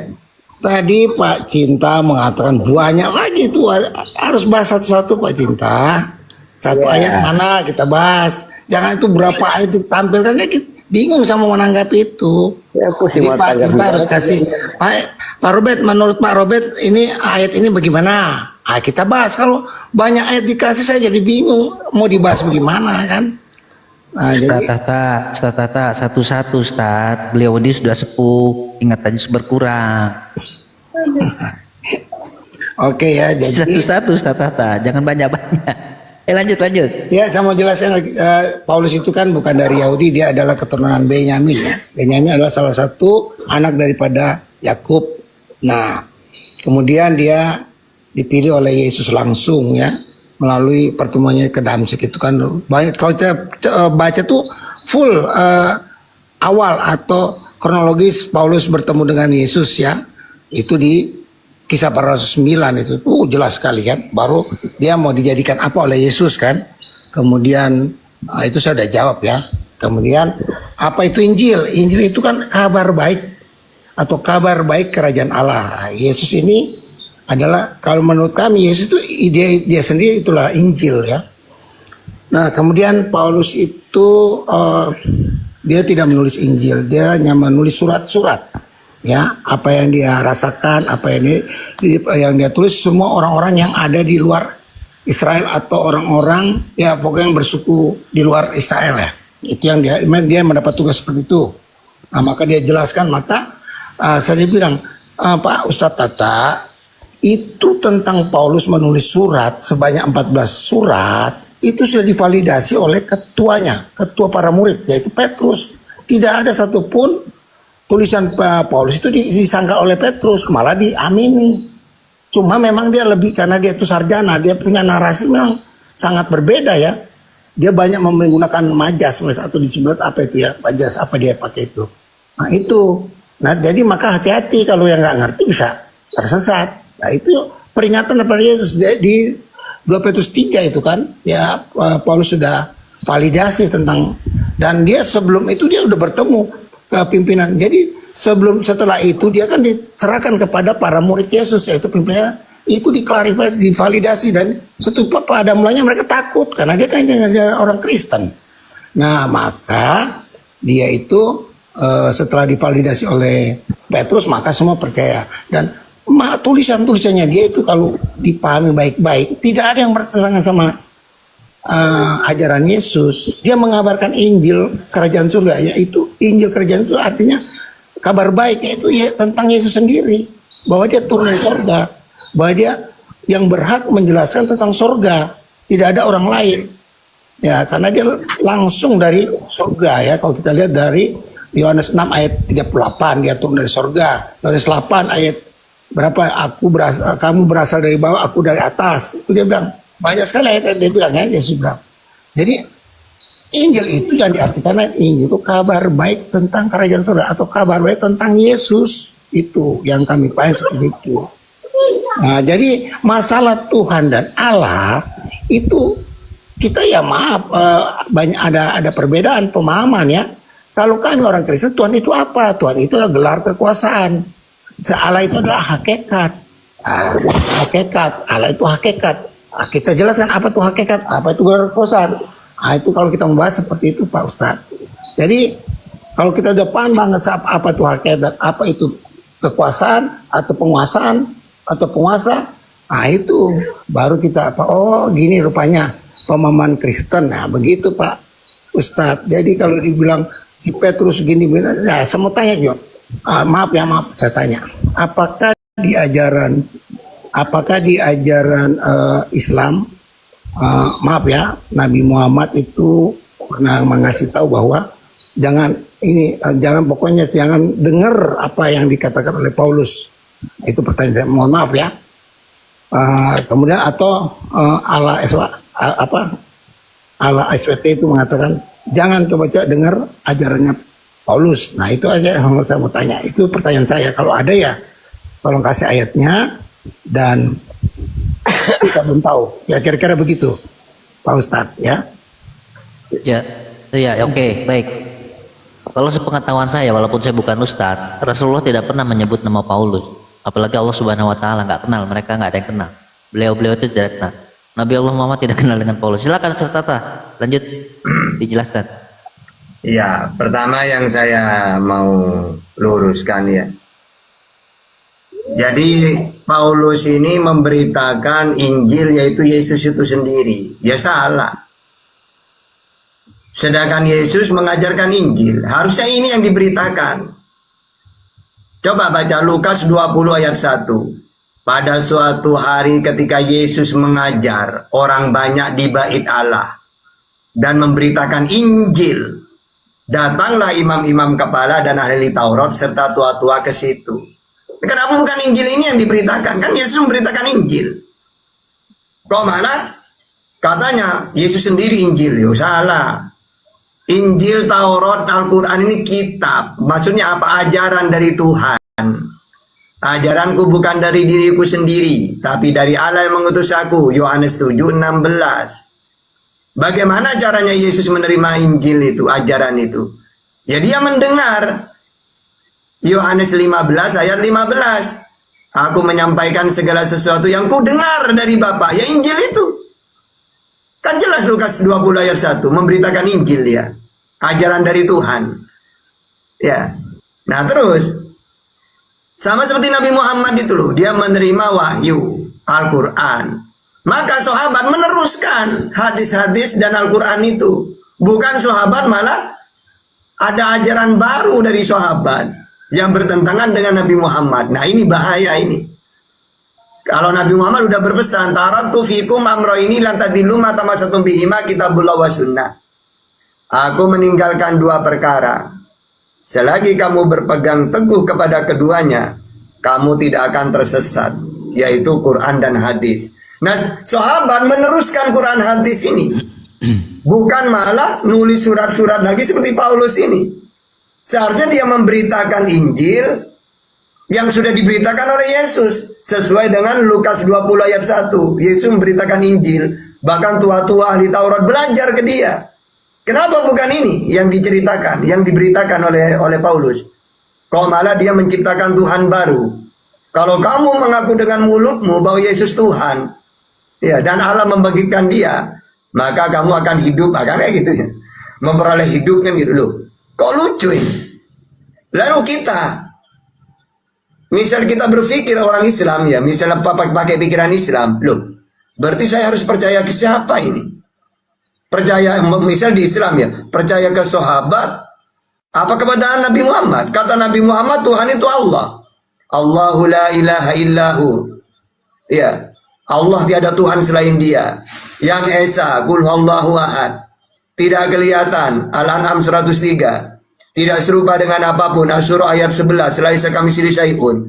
Tadi Pak Cinta mengatakan banyak lagi tuh, harus bahas satu-satu Pak Cinta. Satu ayat mana kita bahas. Jangan itu berapa ayat ditampilkan, ya kita bingung sama menanggapi itu. Ya, aku sih jadi Pak Cinta harus kasih. Pak Robert, menurut Pak Robert ini ayat ini bagaimana? Kita bahas. Kalau banyak ayat dikasih saya jadi bingung mau dibahas bagaimana kan? Nah, Ustadz Tata, satu-satu Ustadz. Beliau ini sudah sepuh, ingatannya berkurang. Oke ya, jadi Satu-satu Ustadz Tata, jangan banyak-banyak. Lanjut. ya saya mau jelasin lagi. Paulus itu kan bukan dari Yahudi, dia adalah keturunan Benyamin ya. Benyamin adalah salah satu anak daripada Yakub. Nah, kemudian dia dipilih oleh Yesus langsung ya, melalui pertemuannya ke Damsyik itu kan banyak. Kalau kita baca tuh full awal atau kronologis Paulus bertemu dengan Yesus ya, itu di Kisah Para Rasul 9 itu jelas sekali kan. Baru dia mau dijadikan apa oleh Yesus kan. Kemudian itu saya udah jawab ya. Kemudian apa itu Injil? Injil itu kan kabar baik atau kabar baik kerajaan Allah. Yesus ini adalah, kalau menurut kami Yesus itu ide dia sendiri, itulah Injil ya. Nah, kemudian Paulus itu dia tidak menulis Injil, dia hanya menulis surat-surat. Ya, apa yang dia rasakan, apa yang dia tulis, semua orang-orang yang ada di luar Israel atau orang-orang ya pokoknya yang bersuku di luar Israel ya. Itu yang dia mendapat tugas seperti itu. Nah, maka dia jelaskan, maka saya bilang, Pak Ustadz Tata, itu tentang Paulus menulis surat sebanyak 14 surat, itu sudah divalidasi oleh ketuanya, ketua para murid, yaitu Petrus. Tidak ada satupun tulisan Paulus itu disangka oleh Petrus, malah diamini. Cuma memang dia lebih, karena dia itu sarjana, dia punya narasi memang sangat berbeda ya. Dia banyak menggunakan majas, atau disebut apa itu ya, majas apa dia pakai itu. Nah itu, nah jadi maka hati-hati kalau yang nggak ngerti bisa tersesat. Nah itu peringatan daripada Yesus di 2 Petrus 3 itu kan, ya Paulus sudah validasi tentang, dan dia sebelum itu dia udah bertemu ke pimpinan. Jadi setelah itu dia kan diserahkan kepada para murid Yesus, yaitu pimpinannya itu diklarifikasi, divalidasi, dan pada mulanya mereka takut karena dia kan orang Kristen. Nah maka dia itu setelah divalidasi oleh Petrus maka semua percaya, dan tulisan-tulisannya dia itu kalau dipahami baik-baik tidak ada yang bertentangan sama ajaran Yesus. Dia mengabarkan Injil kerajaan surga, yaitu Injil kerajaan surga artinya kabar baik, yaitu ya, tentang Yesus sendiri, bahwa dia turun dari surga, bahwa dia yang berhak menjelaskan tentang surga, tidak ada orang lain ya, karena dia langsung dari surga ya. Kalau kita lihat dari Yohanes 6 ayat 38 dia turun dari surga. Yohanes 8 ayat berapa, kamu berasal dari bawah, aku dari atas, itu dia bilang. Banyak sekali ayat dia bilang ya, Yesus bilang. Jadi Injil itu yang diartikan Injil itu kabar baik tentang kerajaan surga atau kabar baik tentang Yesus, itu yang kami pahami seperti itu. Nah, jadi masalah Tuhan dan Allah itu kita ya maaf banyak ada perbedaan pemahaman ya. Kalau kan orang Kristen, Tuhan itu apa? Tuhan itu adalah gelar kekuasaan. Allah itu adalah hakikat. Hakikat, Allah itu hakikat. Nah, kita jelaskan apa itu hakikat, apa itu gelar kekuasaan. Nah, itu kalau kita membahas seperti itu Pak Ustadz. Jadi kalau kita udah paham banget apa itu hakikat, apa itu kekuasaan atau penguasaan atau penguasa, nah itu baru kita apa, oh gini rupanya pemahaman Kristen. Nah begitu Pak Ustadz. Jadi kalau dibilang si Petrus gini, nah saya mau tanya juga, maaf saya tanya, apakah di ajaran Islam, maaf ya, Nabi Muhammad itu pernah mengasih tahu bahwa jangan pokoknya jangan dengar apa yang dikatakan oleh Paulus. Itu pertanyaan saya, mohon maaf ya. Kemudian atau Allah SWT itu mengatakan jangan coba-coba dengar ajarannya Paulus. Nah itu aja yang saya mau tanya. Itu pertanyaan saya. Kalau ada ya tolong kasih ayatnya, dan kita belum tahu. Ya kira-kira begitu Pak Ustadz ya. Ya, oke, baik. Kalau sepengetahuan saya, walaupun saya bukan Ustadz, Rasulullah tidak pernah menyebut nama Paulus. Apalagi Allah Subhanahu Wa Taala nggak kenal, mereka nggak ada yang kenal. Beliau itu tidak kenal. Nabi Allah Muhammad tidak kenal dengan Paulus. Silakan Ustaz Tata, lanjut dijelaskan. Ya, pertama yang saya mau luruskan ya. Jadi Paulus ini memberitakan Injil, yaitu Yesus itu sendiri. Ya salah. Sedangkan Yesus mengajarkan Injil. Harusnya ini yang diberitakan. Coba baca Lukas 20 ayat 1. Pada suatu hari ketika Yesus mengajar orang banyak di bait Allah dan memberitakan Injil, datanglah imam-imam kepala dan ahli Taurat serta tua-tua ke situ. Kenapa bukan Injil ini yang diberitakan? Kan Yesus memberitakan Injil. Kok mana? Katanya Yesus sendiri Injil. Yo salah. Injil, Taurat, Al-Quran ini kitab. Maksudnya apa? Ajaran dari Tuhan. Ajaranku bukan dari diriku sendiri, tapi dari Allah yang mengutus aku. Yohanes 7:16. Bagaimana caranya Yesus menerima Injil itu, ajaran itu? Ya dia mendengar. Yohanes 15 ayat 15. Aku menyampaikan segala sesuatu yang ku dengar dari Bapa. Ya Injil itu. Kan jelas Lukas 20 ayat 1 memberitakan Injil dia. Ajaran dari Tuhan. Ya. Nah, terus sama seperti Nabi Muhammad itu loh, dia menerima wahyu Al-Qur'an. Maka sahabat meneruskan hadis-hadis dan Al-Qur'an itu. Bukan sahabat malah ada ajaran baru dari sahabat yang bertentangan dengan Nabi Muhammad. Nah, ini bahaya ini. Kalau Nabi Muhammad udah berpesan, taraktu fikum amroini lan tadillu ma tamasatum bihima kitabullah wa sunnah. Aku meninggalkan dua perkara. Selagi kamu berpegang teguh kepada keduanya, kamu tidak akan tersesat, yaitu Quran dan hadis. Nah, sahabat meneruskan Quran hadis ini. Bukan malah nulis surat-surat lagi seperti Paulus ini. Seharusnya dia memberitakan Injil yang sudah diberitakan oleh Yesus. Sesuai dengan Lukas 20 ayat 1. Yesus memberitakan Injil. Bahkan tua-tua ahli Taurat belajar ke dia. Kenapa bukan ini yang diceritakan, yang diberitakan oleh Paulus? Kok malah dia menciptakan Tuhan baru. Kalau kamu mengaku dengan mulutmu bahwa Yesus Tuhan, ya, dan Allah membagikan dia, maka kamu akan hidup, akan kayak gitu ya. Memperoleh hidup kan gitu loh. Kok lucu ini? Lalu misal kita berpikir orang Islam ya, misalnya pakai pikiran Islam, loh, berarti saya harus percaya ke siapa ini? Percaya, misal di Islam ya, percaya ke sahabat, apa kepada Nabi Muhammad? Kata Nabi Muhammad, Tuhan itu Allah. Allahu la ilaha illahu. Ya, Allah tiada Tuhan selain Dia. Yang Esa, Qul huwallahu ahad. Tidak kelihatan, Al-An'am 103. Tidak serupa dengan apapun, Asy-Syura ayat 11, laisa kamitslihi syai'un.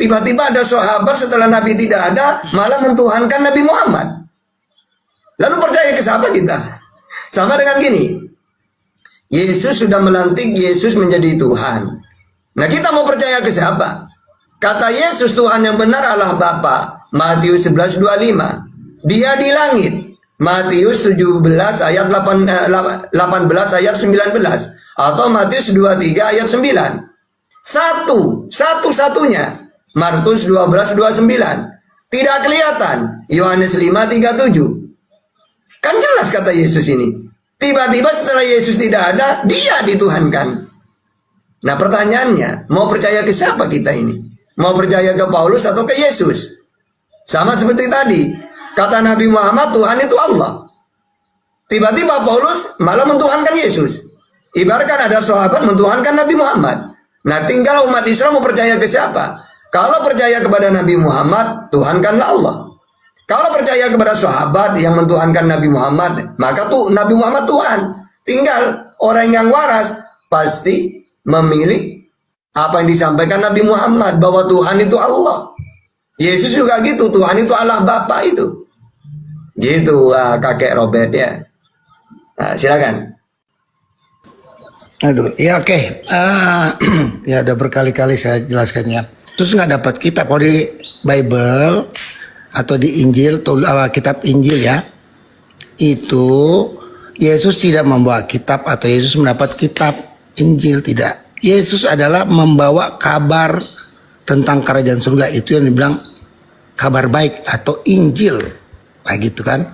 Tiba-tiba ada sahabat setelah Nabi tidak ada, malah mentuhankan Nabi Muhammad. Lalu percaya ke siapa kita? Sama dengan gini, Yesus sudah melantik Yesus menjadi Tuhan. Nah, kita mau percaya ke siapa? Kata Yesus, Tuhan yang benar Allah Bapa, Matius 11:25. Dia di langit, Matius 17 ayat 18 ayat 19, atau Matius 23 ayat 9. Satu-satunya, Markus 12:29. Tidak kelihatan, Yohanes 5:37. Kan jelas kata Yesus ini. Tiba-tiba setelah Yesus tidak ada, dia dituhankan. Nah, pertanyaannya, mau percaya ke siapa kita ini? Mau percaya ke Paulus atau ke Yesus? Sama seperti tadi, kata Nabi Muhammad, Tuhan itu Allah. Tiba-tiba Paulus malah mentuhankan Yesus. Ibaratkan ada sahabat mentuhankan Nabi Muhammad. Nah, tinggal umat Islam mau percaya ke siapa? Kalau percaya kepada Nabi Muhammad, tuhankanlah Allah. Kalau percaya kepada sahabat yang mentuhankan Nabi Muhammad, maka tuh Nabi Muhammad Tuhan. Tinggal orang yang waras pasti memilih apa yang disampaikan Nabi Muhammad, bahwa Tuhan itu Allah. Yesus juga gitu, Tuhan itu Allah Bapa itu. Gitu, kakek Robert ya. Nah, silakan. Aduh, ya oke. Ya udah berkali-kali saya jelaskan ya. Terus nggak dapat kitab kalau di Bible atau di Injil, kitab Injil ya, itu Yesus tidak membawa kitab atau Yesus mendapat kitab Injil, tidak. Yesus adalah membawa kabar tentang kerajaan surga, itu yang dibilang kabar baik atau Injil, kayak gitu kan.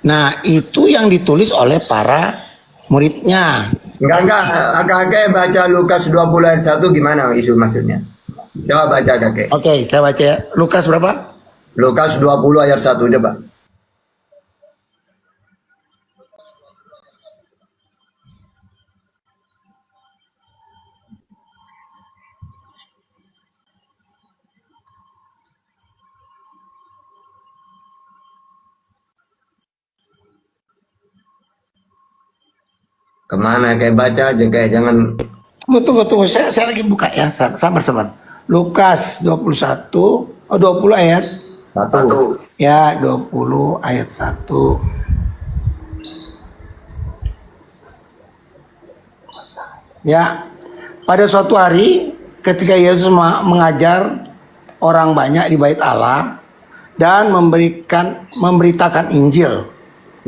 Nah, itu yang ditulis oleh para muridnya. Enggak, kakek baca Lukas 20 ayat 1 gimana isu maksudnya? Coba baca kakek. Oke, saya baca ya. Lukas berapa? Lukas 20 ayat 1 coba. Kemana kayak baca aja kayak jangan. Tunggu. Saya lagi buka ya. Sabar. Lukas 20 ayat 1. ya, 20 ayat 1. Ya, pada suatu hari ketika Yesus mengajar orang banyak di bait Allah dan memberitakan Injil.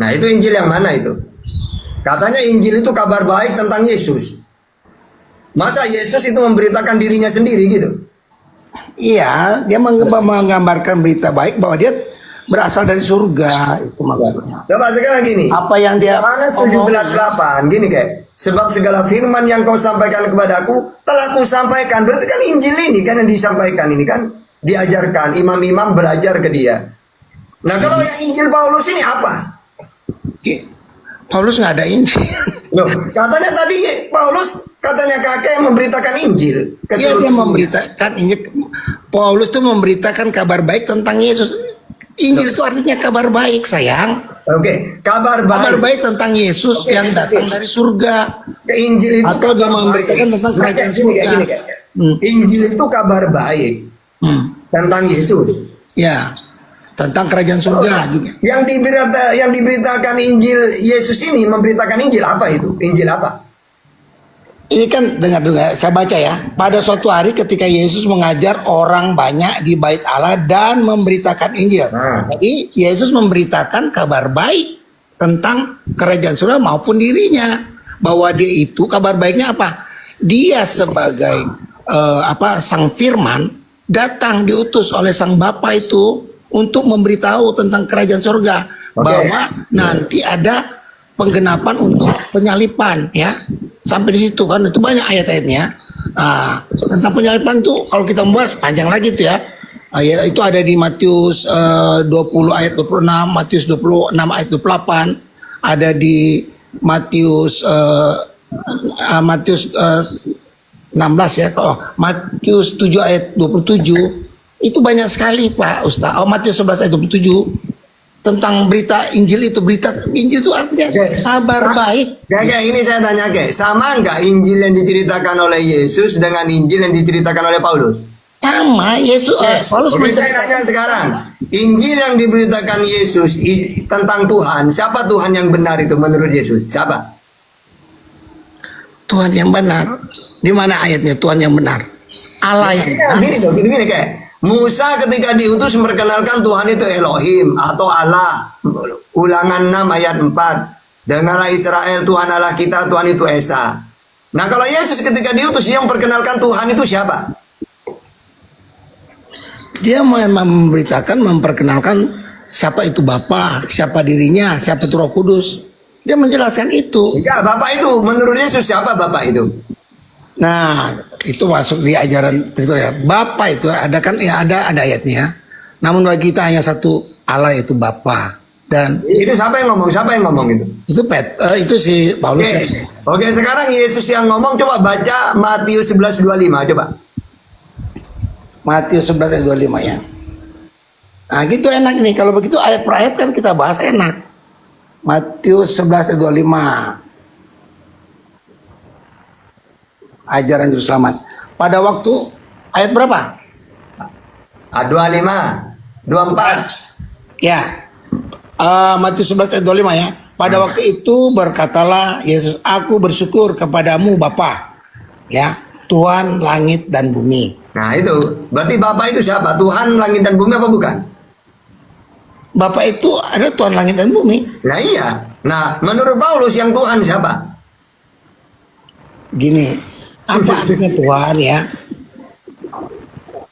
Nah, itu Injil yang mana itu? Katanya Injil itu kabar baik tentang Yesus. Masa Yesus itu memberitakan dirinya sendiri gitu? Iya, dia menggambarkan berita baik bahwa dia berasal dari surga, itu maksudnya. Coba sekarang gini. Apa yang dia Yohanes omongin. 17:8 gini kayak, sebab segala firman yang kau sampaikan kepadaku telah ku sampaikan. Berarti kan Injil ini kan yang disampaikan ini kan diajarkan, imam-imam belajar ke dia. Nah kalau yang Injil Paulus ini apa? Paulus nggak ada Injil. Loh, katanya tadi Paulus katanya kakek yang memberitakan Injil ke Iya, seluruh dia dunia. memberitakan Injil. Paulus tuh memberitakan kabar baik tentang Yesus. Injil itu artinya kabar baik, sayang. Oke, kabar Kabar baik. baik tentang Yesus Oke, yang datang dari surga. Injil itu Atau dia kabar memberitakan baik. tentang Nah, kerajaan kayak gini, kayak surga. gini, kayak. Hmm. Injil itu kabar baik tentang Yesus. Ya, tentang kerajaan surga juga. Yang diberitakan Injil Yesus ini memberitakan Injil apa itu? Injil apa? Ini kan dengar saya baca ya. Pada suatu hari ketika Yesus mengajar orang banyak di bait Allah dan memberitakan Injil. Nah. Jadi Yesus memberitakan kabar baik tentang kerajaan surga maupun dirinya. Bahwa dia itu kabar baiknya apa? Dia sebagai sang firman datang diutus oleh sang Bapa itu untuk memberitahu tentang kerajaan surga. Oke. Bahwa nanti ada penggenapan untuk penyalipan ya. Sampai di situ kan itu banyak ayat-ayatnya. Tentang penyalipan tuh kalau kita membahas panjang lagi tuh ya. Ya itu ada di Matius 20 ayat 26, Matius 26 ayat 28, ada di Matius 16 ya. Matius 7 ayat 27. Itu banyak sekali Pak Ustaz. Matius 11 ayat 27. Tentang berita Injil itu, berita Injil itu artinya kabar baik. Kayak ini saya tanya kayak, sama nggak Injil yang diceritakan oleh Yesus dengan Injil yang diceritakan oleh Paulus? Sama Yesus. Paulus Oke, saya nanya sekarang, Injil yang diberitakan Yesus tentang Tuhan, siapa Tuhan yang benar itu menurut Yesus? Siapa? Tuhan yang benar. Di mana ayatnya Tuhan yang benar? Allah yang benar. Gini dong, gini kayak Musa ketika diutus memperkenalkan Tuhan itu Elohim atau Allah. Ulangan 6 ayat 4. Dengarlah Israel, Tuhan Allah kita, Tuhan itu Esa. Nah kalau Yesus ketika diutus dia memperkenalkan Tuhan itu siapa? Dia memberitakan, memperkenalkan siapa itu Bapa, siapa dirinya, siapa itu Roh Kudus. Dia menjelaskan itu. Enggak, Bapak itu menurut Yesus siapa Bapak itu? Nah, itu masuk di ajaran itu ya. Bapa itu ada kan ya ada ayatnya. Namun bagi kita hanya satu Allah yaitu Bapa. Dan Itu siapa yang ngomong? Siapa yang ngomong itu? itu si Paulus. Oke, sekarang Yesus yang ngomong coba baca Matius 11:25 coba. Matius 11 ayat 25 ya. Nah, gitu enak nih. Kalau begitu ayat per ayat kan kita bahas enak. Matius 11 ayat 25. Ajaran juru selamat. Pada waktu ayat berapa? 25, 24. Ya. Matius 11 ayat 25 ya. Pada waktu itu berkatalah Yesus, aku bersyukur kepadamu Bapa, ya, Tuhan langit dan bumi. Nah itu, berarti Bapak itu siapa? Tuhan langit dan bumi apa bukan? Bapa itu ada Tuhan langit dan bumi. Nah iya. Nah menurut Paulus yang Tuhan siapa? Gini, apa artinya Tuhan ya?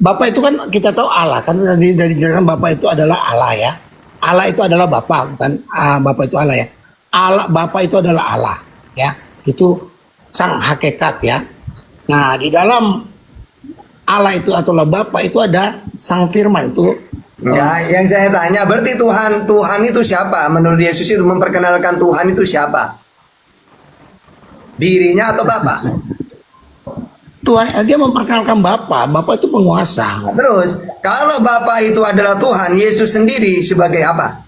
Bapa itu kan kita tahu Allah kan dari jelaskan Bapa itu adalah Allah ya. Allah itu adalah Bapa bukan Bapa itu Allah ya. Allah Bapa itu adalah Allah ya. Itu sang hakikat ya. Nah, di dalam Allah itu atau Bapa itu ada sang firman itu. Ya, yang saya tanya berarti Tuhan itu siapa? Menurut Yesus itu memperkenalkan Tuhan itu siapa? Dirinya atau Bapa? Tuhan dia memperkenalkan Bapa itu penguasa. Terus, kalau Bapa itu adalah Tuhan, Yesus sendiri sebagai apa?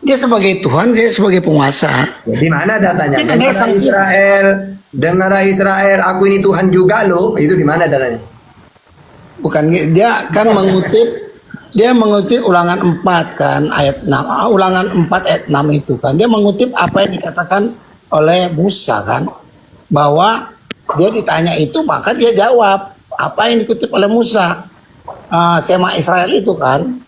Dia sebagai Tuhan, dia sebagai penguasa. Di mana datanya? Kan ada sang Dengarlah Israel, aku ini Tuhan juga loh. Itu di mana datanya? Bukan, dia kan mengutip Ulangan 4 kan ayat 6. Ulangan 4 ayat 6 itu kan. Dia mengutip apa yang dikatakan oleh Musa kan. Bahwa dia ditanya itu maka dia jawab apa yang dikutip oleh Musa. Sema Israel itu kan.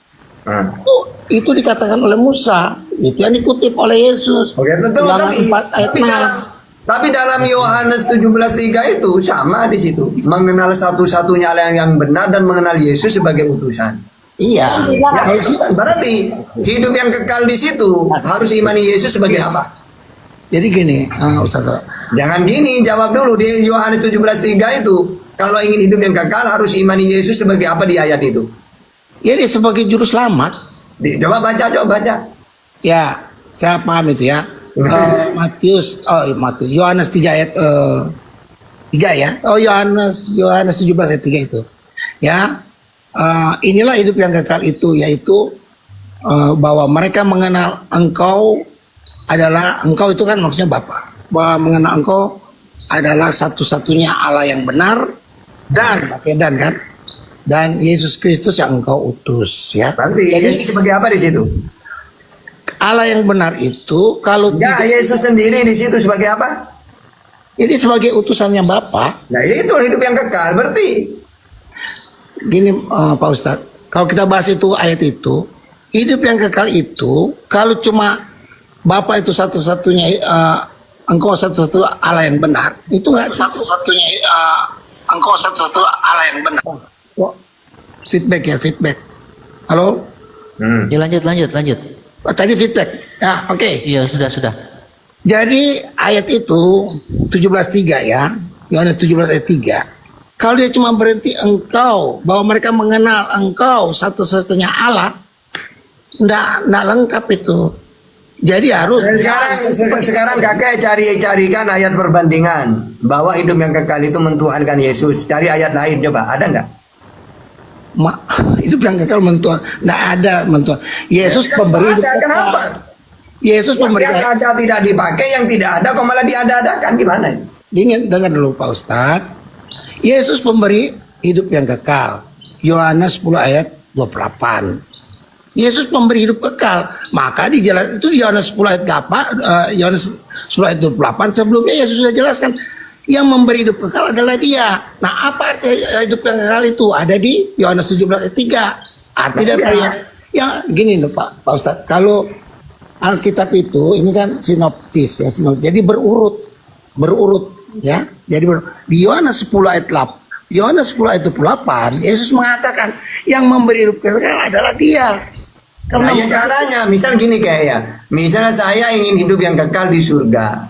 Itu dikatakan oleh Musa. Itu yang dikutip oleh Yesus. Oke, tentu, Ulangan 4 ayat 6. Tapi dalam Yohanes 17:3 itu sama di situ. Mengenal satu-satunya Allah yang benar dan mengenal Yesus sebagai utusan. Iya. Ya, berarti hidup yang kekal di situ harus imani Yesus sebagai apa? Jadi gini, Ustaz. Jangan gini, jawab dulu di Yohanes 17:3 itu. Kalau ingin hidup yang kekal harus imani Yesus sebagai apa di ayat itu? Jadi sebagai juru selamat. Coba baca. Ya, saya paham itu ya. Matius, Yohanes 3 ayat 3 ya. Yohanes 17 ayat 3 itu. Ya, inilah hidup yang kekal itu, yaitu bahwa mereka mengenal engkau itu kan maksudnya Bapa. Bahwa mengenal engkau adalah satu-satunya Allah yang benar dan kan, dan Yesus Kristus yang engkau utus ya. Berarti Yesus sebagai apa di situ? Allah yang benar itu kalau Ya, Yesus sendiri di situ sebagai apa? ini sebagai utusannya Bapa. Nah, itu hidup yang kekal. Berarti Gini Pak Ustadz, kalau kita bahas itu ayat itu, hidup yang kekal itu kalau cuma Bapa itu satu-satunya engkau satu-satu Allah yang benar, itu nggak satu-satunya engkau satu-satu Allah yang benar. Feedback. Halo? Ya, lanjut. Tadi feedback. Ya, oke. Iya, sudah. Jadi ayat itu 17:3 ya, Yohanes 17 ayat 3. Kalau dia cuma berhenti engkau, bahwa mereka mengenal engkau satu-satunya Allah, enggak lengkap itu. Jadi harus. Dan sekarang kakek carikan ayat perbandingan bahwa hidup yang kekal itu mentuhankan Yesus. Cari ayat lain coba, ada nggak? Hidup yang kekal mentuhan, enggak ada mentuhan. Yesus pemberi hidup Ada, kekal. kenapa? Yesus pemberi. Yang ada tidak dipakai, yang tidak ada kok malah diada-adakan, gimana? Dengar dulu Pak Ustadz. Yesus pemberi hidup yang kekal. Yohanes 10 ayat 28. Yesus pemberi hidup kekal. Maka di Yohanes 10 ayat 8, Yohanes 10 ayat 28 sebelumnya Yesus sudah jelaskan yang memberi hidup kekal adalah Dia. Nah, apa arti hidup yang kekal itu? Ada di Yohanes 17 ayat 3. Arti dari yang gini loh Pak Ustadz. Kalau Alkitab itu ini kan sinoptis ya, jadi berurut ya. Jadi di Yohanes 10 ayat 8, Yohanes 10 ayat 28, Yesus mengatakan yang memberi hidup kekal adalah Dia. Nah, ya caranya, misal gini kayak ya, misalnya saya ingin hidup yang kekal di surga,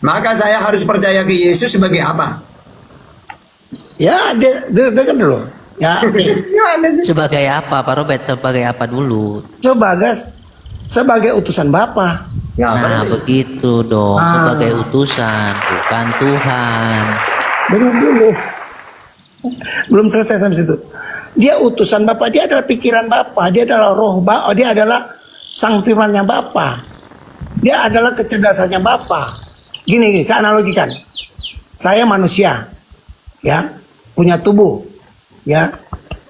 maka saya harus percaya ke Yesus sebagai apa? Ya, dengar dulu. Ya, Sebagai apa, Pak Robert? Sebagai apa dulu? sebagai utusan Bapa. Nah, Nah, berarti begitu dong. Sebagai utusan, bukan Tuhan. Dengar dulu. Belum selesai sampai situ. Dia utusan Bapa, dia adalah pikiran Bapa, dia adalah roh Bapa, dia adalah sang firman-Nya Bapa. Dia adalah kecerdasannya Bapa. Gini, saya analogikan. Saya manusia, ya, punya tubuh, ya.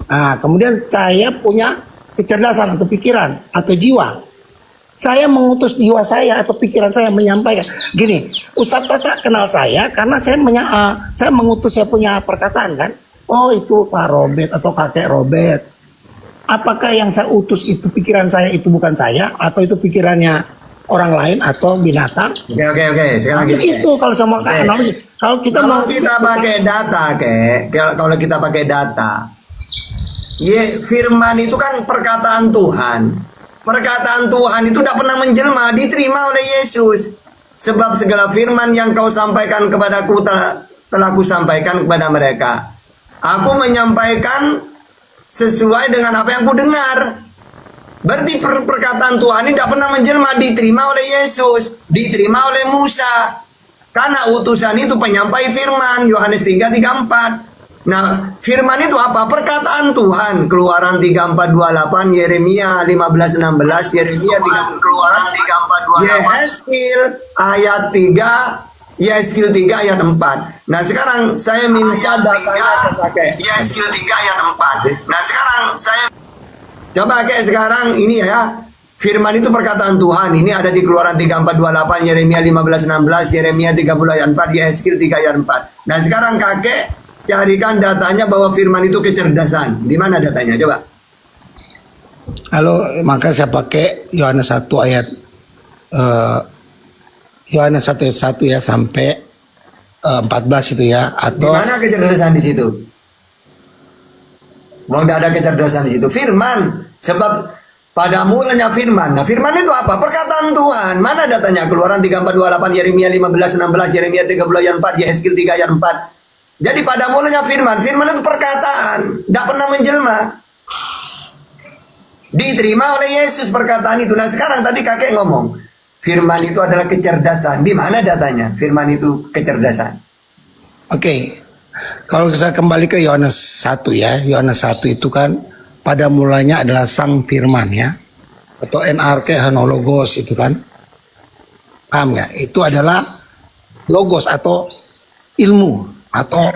Nah, kemudian saya punya kecerdasan atau pikiran atau jiwa. Saya mengutus jiwa saya atau pikiran saya menyampaikan. Gini, Ustadz Tata kenal saya karena saya mengutus, saya punya perkataan kan. Oh, itu Pak Robert atau kakek Robert. Apakah yang saya utus itu pikiran saya itu bukan saya, atau itu pikirannya orang lain atau binatang? Oke. Sekarang gini. Itu kalau sama analogi. Kalau kita Kalau kita pakai data, kalau kita pakai data, firman itu kan perkataan Tuhan. Perkataan Tuhan itu tidak pernah menjelma, diterima oleh Yesus. Sebab segala firman yang kau sampaikan kepadaku telah kusampaikan kepada mereka. Aku menyampaikan sesuai dengan apa yang ku dengar. Berarti perkataan Tuhan ini tidak pernah menjelma, diterima oleh Yesus, diterima oleh Musa. Karena utusan itu penyampai firman, Yohanes 3:34. Nah, firman itu apa? Perkataan Tuhan. Keluaran 34:28, Yeremia 15:16, Yeremia 34:28, Yehezkiel ayat 3, Yehezkiel 3 ayat 4. Nah, sekarang saya minta datanya pakai Yehezkiel 3 ayat 4. Nah, sekarang saya coba kayak sekarang ini ya. Firman itu perkataan Tuhan. Ini ada di Keluaran 34:28, Yeremia 15:16, Yeremia 30 ayat 4, Yehezkiel 3 ayat 4. Nah, sekarang kakek carikan datanya bahwa firman itu kecerdasan. Di mana datanya? Coba. Halo, maka saya pakai Yohanes 1 ayat 1 ya sampai 14 itu ya, Di atau mana kecerdasan di situ? Mau tidak ada kecerdasan di situ. Firman, sebab pada mulanya firman. Nah, firman itu apa? Perkataan Tuhan. Mana datanya? Keluaran 34:28, Yeremia 15:16, Yeremia 30 ayat 4, Yehezkiel 3 ayat 4. Jadi pada mulanya firman. Firman itu perkataan, tidak pernah menjelma. Diterima oleh Yesus perkataan itu. Nah, sekarang tadi kakek ngomong, firman itu adalah kecerdasan. Di mana datanya? Firman itu kecerdasan. Oke, kalau saya kembali ke Yohanes 1 ya, Yohanes 1 itu kan pada mulanya adalah sang firman ya, atau NRK Hanologos itu kan, paham nggak? Itu adalah logos atau ilmu atau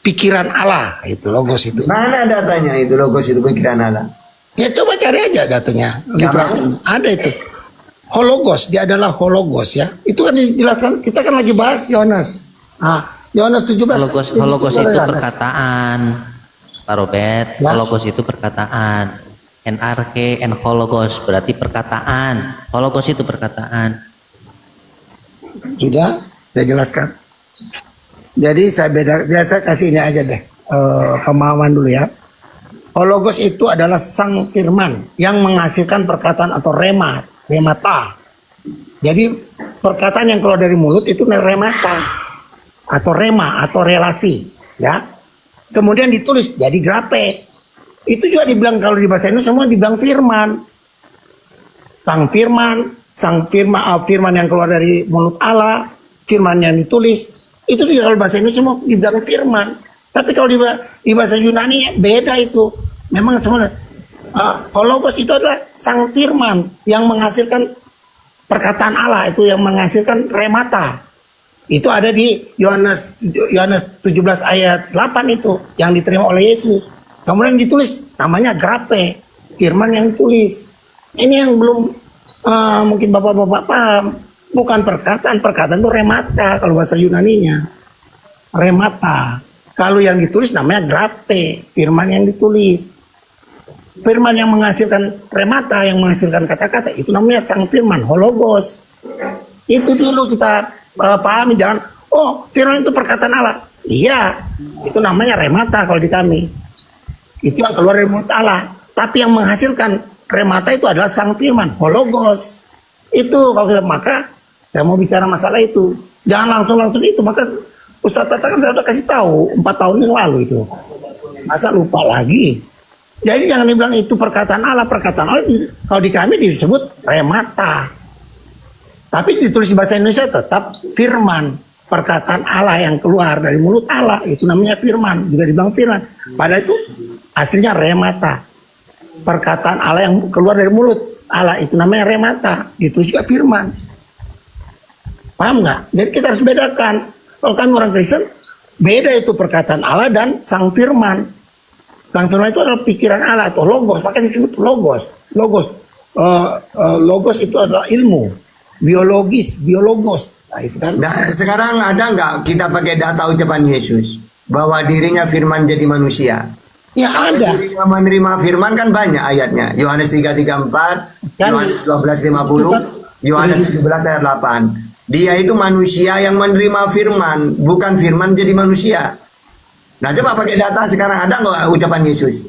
pikiran Allah, itu logos itu. Mana datanya itu logos itu pikiran Allah? Ya coba cari aja datanya, literatur ada itu. Hologos, dia adalah hologos ya. Itu kan dijelaskan, kita kan lagi bahas Yohanes. Nah, Yohanes 17. Hologos itu perkataan, Pak Robert. Ya. Hologos itu perkataan. NRK, hologos berarti perkataan. Hologos itu perkataan. Sudah, saya jelaskan. Jadi saya biasa kasih ini aja deh, pemahaman dulu ya. Hologos itu adalah sang firman yang menghasilkan perkataan atau remata. Jadi perkataan yang keluar dari mulut itu remata atau rema atau relasi, ya. Kemudian ditulis jadi grape. Itu juga dibilang kalau di bahasa Indonesia semua dibilang firman. Firman yang keluar dari mulut Allah, firman yang ditulis. Itu juga kalau bahasa Indonesia semua dibilang firman. Tapi kalau di bahasa Yunani beda itu. Memang semua hologos itu adalah sang firman yang menghasilkan perkataan Allah, itu yang menghasilkan remata. Itu ada di Yohanes 17 ayat 8 itu yang diterima oleh Yesus. Kemudian ditulis namanya grape, firman yang ditulis. Ini yang belum mungkin bapak-bapak paham. Bukan perkataan itu remata kalau bahasa Yunaninya. Remata. Kalau yang ditulis namanya grape, firman yang ditulis. Firman yang menghasilkan remata, yang menghasilkan kata-kata, itu namanya sang firman, hologos. Itu dulu kita pahami, jangan, oh firman itu perkataan Allah. Iya, itu namanya remata kalau di kami. Itu yang keluar dari mulut Allah. Tapi yang menghasilkan remata itu adalah sang firman, hologos. Itu kalau kita, maka saya mau bicara masalah itu. Jangan langsung itu, maka Ustaz Tata kan saya udah kasih tahu 4 tahun yang lalu itu. Masa lupa lagi. Jadi jangan dibilang itu perkataan Allah kalau di kami disebut remata. Tapi ditulis di bahasa Indonesia tetap firman, perkataan Allah yang keluar dari mulut Allah, itu namanya firman, juga dibilang firman. Padahal itu aslinya remata. Perkataan Allah yang keluar dari mulut Allah itu namanya remata, ditulis juga firman. Paham nggak? Jadi kita harus bedakan. Kalau kami orang Kristen, beda itu perkataan Allah dan sang firman. Sang firman itu adalah pikiran Allah atau logos, makanya disebut logos. Logos itu adalah ilmu, biologos. Nah, itu kan. Nah, sekarang ada nggak kita pakai data ucapan Yesus bahwa dirinya firman jadi manusia? Ya ada. Dirinya menerima firman kan banyak ayatnya. Yohanes 3:34, Yohanes 12:50, Yohanes 17 ayat 8. Dia itu manusia yang menerima firman, bukan firman jadi manusia. Nah, coba pakai data sekarang, ada nggak ucapan Yesus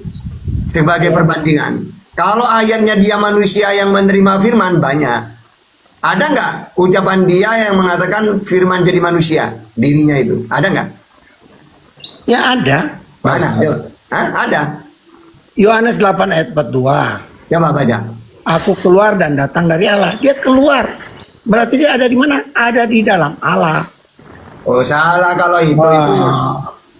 sebagai perbandingan? Kalau ayatnya dia manusia yang menerima firman banyak, ada nggak ucapan dia yang mengatakan firman jadi manusia dirinya itu? Ada nggak? Ya ada. Mana? Hah? Ada. Yohanes 8 ayat 42. Coba baca. Aku keluar dan datang dari Allah. Dia keluar. Berarti dia ada di mana? Ada di dalam Allah. Oh, salah kalau itu.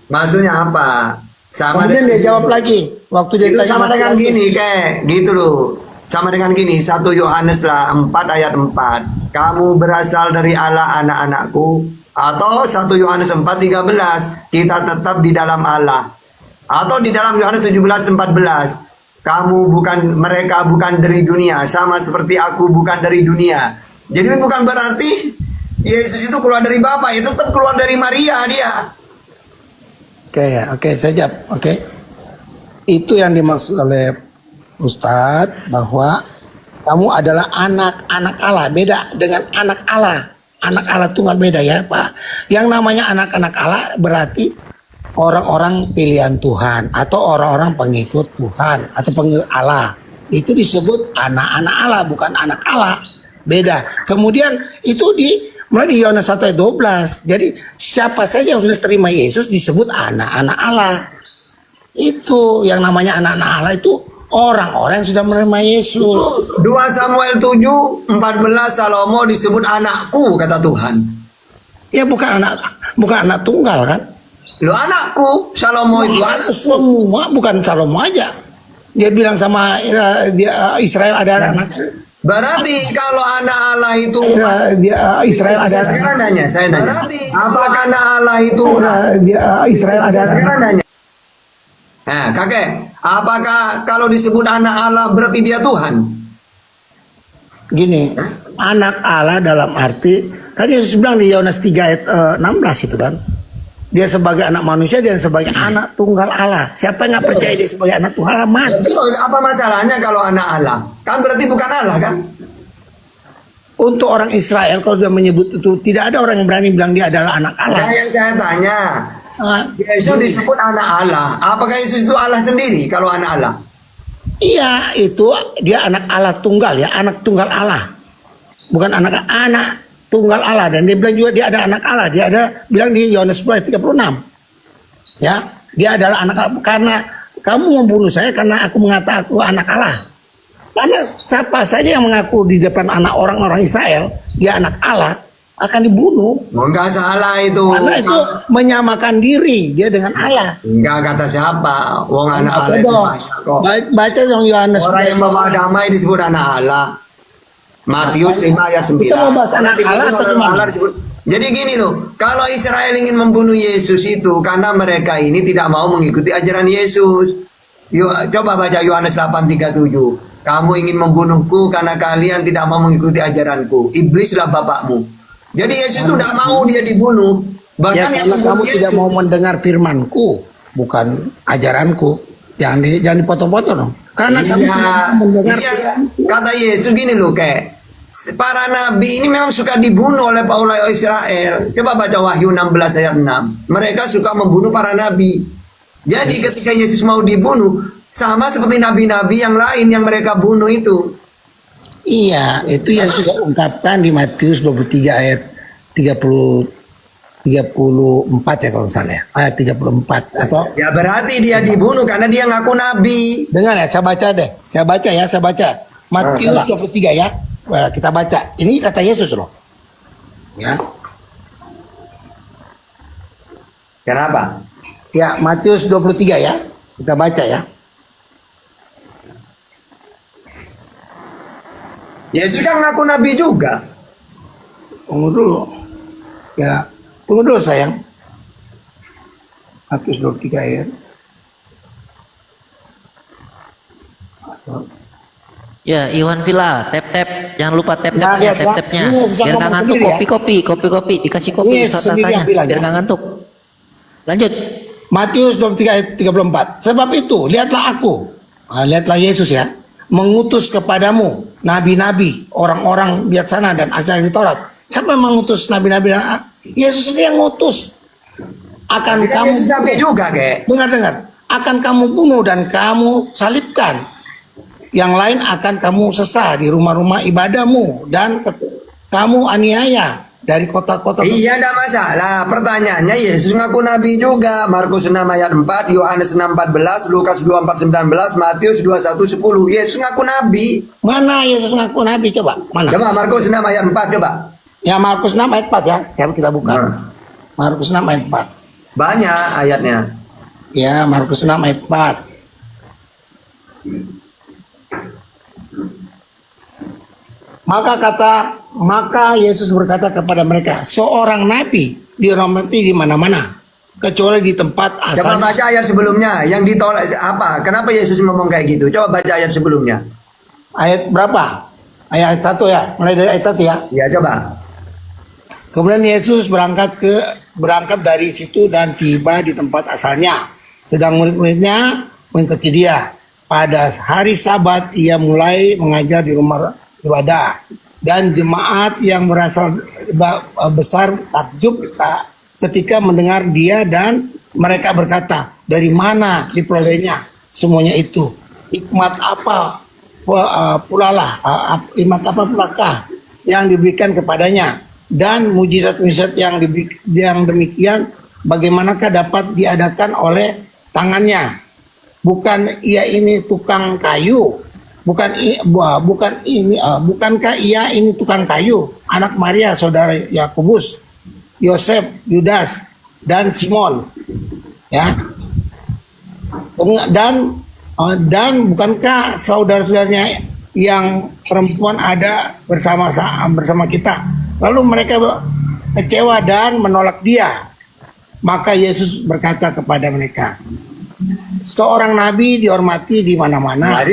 Maksudnya apa? Sama Kemudian dengan dia jawab lagi. Waktu dia itu tanya sama dengan lagi. gini, kayak gitu loh. Sama dengan gini, 1 Yohanes 4 ayat 4. Kamu berasal dari Allah anak-anakku. Atau 1 Yohanes 4:13. Kita tetap di dalam Allah. Atau di dalam Yohanes 17:14. Mereka bukan dari dunia, sama seperti aku bukan dari dunia. Jadi bukan berarti Yesus itu keluar dari Bapa, itu tetap keluar dari Maria dia. Oke, saya jawab. Oke. Itu yang dimaksud oleh Ustadz, bahwa kamu adalah anak-anak Allah. Beda dengan anak Allah. Anak Allah tunggal beda ya Pak. Yang namanya anak-anak Allah berarti orang-orang pilihan Tuhan atau orang-orang pengikut Tuhan atau pengikut Allah. Itu disebut anak-anak Allah, bukan anak Allah. Beda. Kemudian itu mulai di Yohanes 1 ayat 12. Jadi siapa saja yang sudah terima Yesus disebut anak-anak Allah. Itu yang namanya anak-anak Allah itu orang-orang yang sudah menerima Yesus. 2 Samuel 7:14 Salomo disebut anakku kata Tuhan. Ya bukan anak tunggal kan? Lo anakku, Salomo itu anak. Semua, bukan Salomo aja. Dia bilang sama Israel ada anakku. Berarti kalau anak Allah itu Israel ada sekarang saya nanya. Apakah anak Allah itu Israel ada sekarang nanya. Nah, kakek, apakah kalau disebut anak Allah berarti dia Tuhan? Gini, anak Allah dalam arti kan Yesus bilang di Yohanes 3 ayat 16 itu kan. Dia sebagai anak manusia, dia sebagai anak tunggal Allah. Siapa yang nggak percaya dia sebagai anak tunggal Allah mati. Terus apa masalahnya kalau anak Allah? Kan berarti bukan Allah kan? Untuk orang Israel kalau sudah menyebut itu, tidak ada orang yang berani bilang dia adalah anak Allah. Nah, yang saya tanya, Yesus disebut anak Allah. Apakah Yesus itu Allah sendiri kalau anak Allah? Iya, itu dia anak Allah tunggal ya, anak tunggal Allah. Bukan anak tunggal Allah, dan dia bilang juga dia ada anak Allah. Dia ada bilang di Yohanes 10 ayat 36. Ya, dia adalah anak Allah. Karena kamu membunuh saya karena aku mengatakan aku anak Allah. Karena siapa saja yang mengaku di depan anak orang-orang Israel dia anak Allah akan dibunuh. Enggak salah itu. Karena itu menyamakan diri dia dengan Allah. Enggak kata siapa. Wong anak Allah itu banyak kok. Baca dong Yohanes. Orang yang membawa damai disebut anak Allah. Matius 5 ayat 9. Kita mau bahas anak Allah atau gimana? Jadi gini loh, kalau Israel ingin membunuh Yesus itu karena mereka ini tidak mau mengikuti ajaran Yesus. Coba baca Yohanes 8:37. Kamu ingin membunuhku karena kalian tidak mau mengikuti ajaranku. Iblislah bapakmu. Jadi Yesus itu tidak mau dia dibunuh. Bahkan Ya, yang karena kamu membunuh tidak Yesus- mau mendengar firmanku, bukan ajaranku. Jangan dipotong-potong dong. Karena kamu tidak mau mendengar iya. firmanku. Kata Yesus gini loh, kayak para nabi ini memang suka dibunuh oleh Paulus Israel. Coba baca Wahyu 16 ayat 6. Mereka suka membunuh para nabi. Jadi ketika Yesus mau dibunuh, sama seperti nabi-nabi yang lain yang mereka bunuh itu. Iya, itu yang sudah ungkapkan di Matius 23 ayat 34 ya kalau nggak salah ya. Ayat 34 atau Ya berarti dia dibunuh karena dia ngaku nabi. dengar ya, saya baca deh. Saya baca. Matius 23 ya. Wah, kita baca. Ini kata Yesus loh. Ya. Kenapa? Ya, Matius 23 ya. Kita baca ya. Yesus kan ngaku nabi juga. Tunggu dulu. Ya, tunggu dulu sayang. Matius 23 ya. Ya, Iwan Villa, tap-tap, jangan lupa Ya, tap-tapnya, ya, tap-tapnya. ini Yesus Biar yang nggak ngomong ngantuk, sendiri ya. kopi, dikasih kopi, Ini Yesus Ustaz sendiri yang tanya, bilang biar ya. nggak ngantuk. Lanjut. Matius 23 ayat 34. Sebab itu, lihatlah aku. Lihatlah Yesus ya. Mengutus kepadamu nabi-nabi, orang-orang bijaksana dan ahli Taurat. Siapa yang mengutus nabi-nabi dan Yesus sendiri yang ngutus. Akan Kan kamu Yesus nabi juga, kayak. dengar. Akan kamu bunuh dan kamu salibkan. Yang lain akan kamu sesah di rumah-rumah ibadahmu dan kamu aniaya dari kota-kota. Iya, tidak masalah. Pertanyaannya Yesus ngaku nabi juga. Markus 6 ayat 4, Yohanes 6 14, Lukas 24 19, Matius 21 10. Yesus ngaku nabi. Mana Yesus ngaku nabi, coba? Mana? Coba Markus 6 ayat 4 coba. Ya Markus 6 ayat 4 ya. Sekarang kita buka. Markus 6 ayat 4. Banyak ayatnya. Ya, Markus 6 ayat 4. Maka Yesus berkata kepada mereka, seorang nabi dihormati di mana-mana, kecuali di tempat Coba asalnya. baca ayat sebelumnya yang ditolak apa? Kenapa Yesus ngomong kayak gitu? Coba baca ayat sebelumnya. Ayat berapa? Ayat 1 ya, mulai dari ayat 1 ya. Ya coba. Kemudian Yesus berangkat dari situ dan tiba di tempat asalnya. Sedang murid-muridnya mengikuti dia. Pada hari Sabat ia mulai mengajar di rumah ibadah, dan jemaat yang berasal besar takjub ketika mendengar dia dan Mereka berkata, dari mana diperolehnya semuanya itu? Hikmat apa hikmat apa pulakah yang diberikan kepadanya? Dan mujizat-mujizat yang demikian bagaimanakah dapat diadakan oleh tangannya? Bukan ia ini tukang kayu? Bukankah ia ini tukang kayu, anak Maria, saudara Yakobus, Yosef, Yudas, dan Simon, ya. Dan bukankah saudara-saudaranya yang perempuan ada bersama kita? Lalu mereka kecewa dan menolak dia. Maka Yesus berkata kepada mereka, seorang nabi dihormati di mana-mana.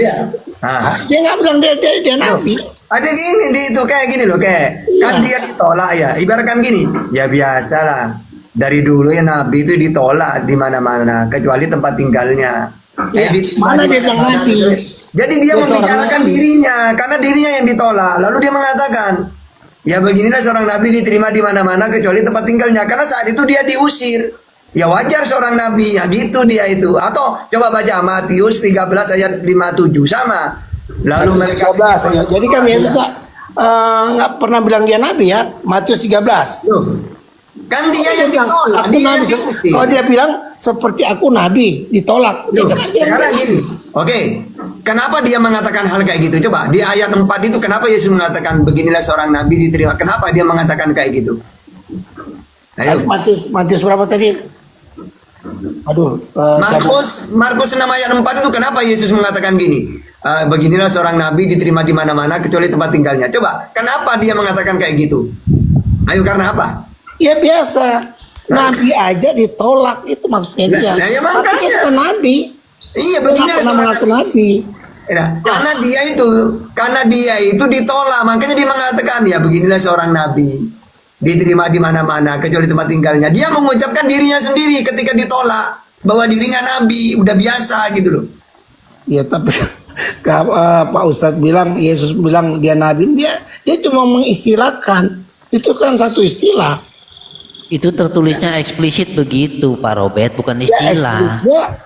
Nah, Dia nggak bilang dia nabi. ada gini di itu kayak gini loh, kayak kan dia ditolak ya. Ibaratkan gini, ya biasalah. Dari dulu ya nabi itu ditolak di mana-mana kecuali tempat tinggalnya. Mana dia bilang nabi? Jadi dia membicarakan dirinya karena dirinya yang ditolak. Lalu dia mengatakan, ya beginilah seorang nabi diterima di mana-mana kecuali tempat tinggalnya. Karena saat itu dia diusir. Ya wajar seorang nabi, ya gitu dia itu. Atau coba baca Matius 13 ayat 57 sama. Lalu mereka 13 ya. Jadi kan Yesus nggak pernah bilang dia nabi ya. Matius 13. Loh, kan dia yang ditolak, Aku dia yang nabi. diusir. Kalau dia bilang seperti aku nabi ditolak. Dia kan bilang Sekarang dia gini, oke, kenapa dia mengatakan hal kayak gitu? Coba di ayat 4 itu kenapa Yesus mengatakan beginilah seorang nabi diterima? Kenapa dia mengatakan kayak gitu? Ayo. Matius berapa tadi? Aduh, Markus 6 ayat 4 itu kenapa Yesus mengatakan gini? Beginilah seorang nabi diterima di mana-mana kecuali tempat tinggalnya. Coba, kenapa dia mengatakan kayak gitu? Ayo, karena apa? ya biasa. Nabi aja ditolak itu maksudnya dia. Nah, ya makanya. Tapi dia bukan nabi. Iya, Dia beginilah nggak pernah seorang mengaku nabi. nabi. Nah, karena dia itu ditolak, makanya dia mengatakan ya beginilah seorang nabi diterima di mana-mana kecuali tempat tinggalnya. Dia mengucapkan dirinya sendiri ketika ditolak bahwa dirinya nabi, udah biasa gitu loh. Ya tapi Pak Ustadz bilang, Yesus bilang dia nabi, dia cuma mengistilahkan. Itu kan satu istilah. Itu tertulisnya eksplisit begitu, Pak Robert, bukan Ya istilah. eksplisit.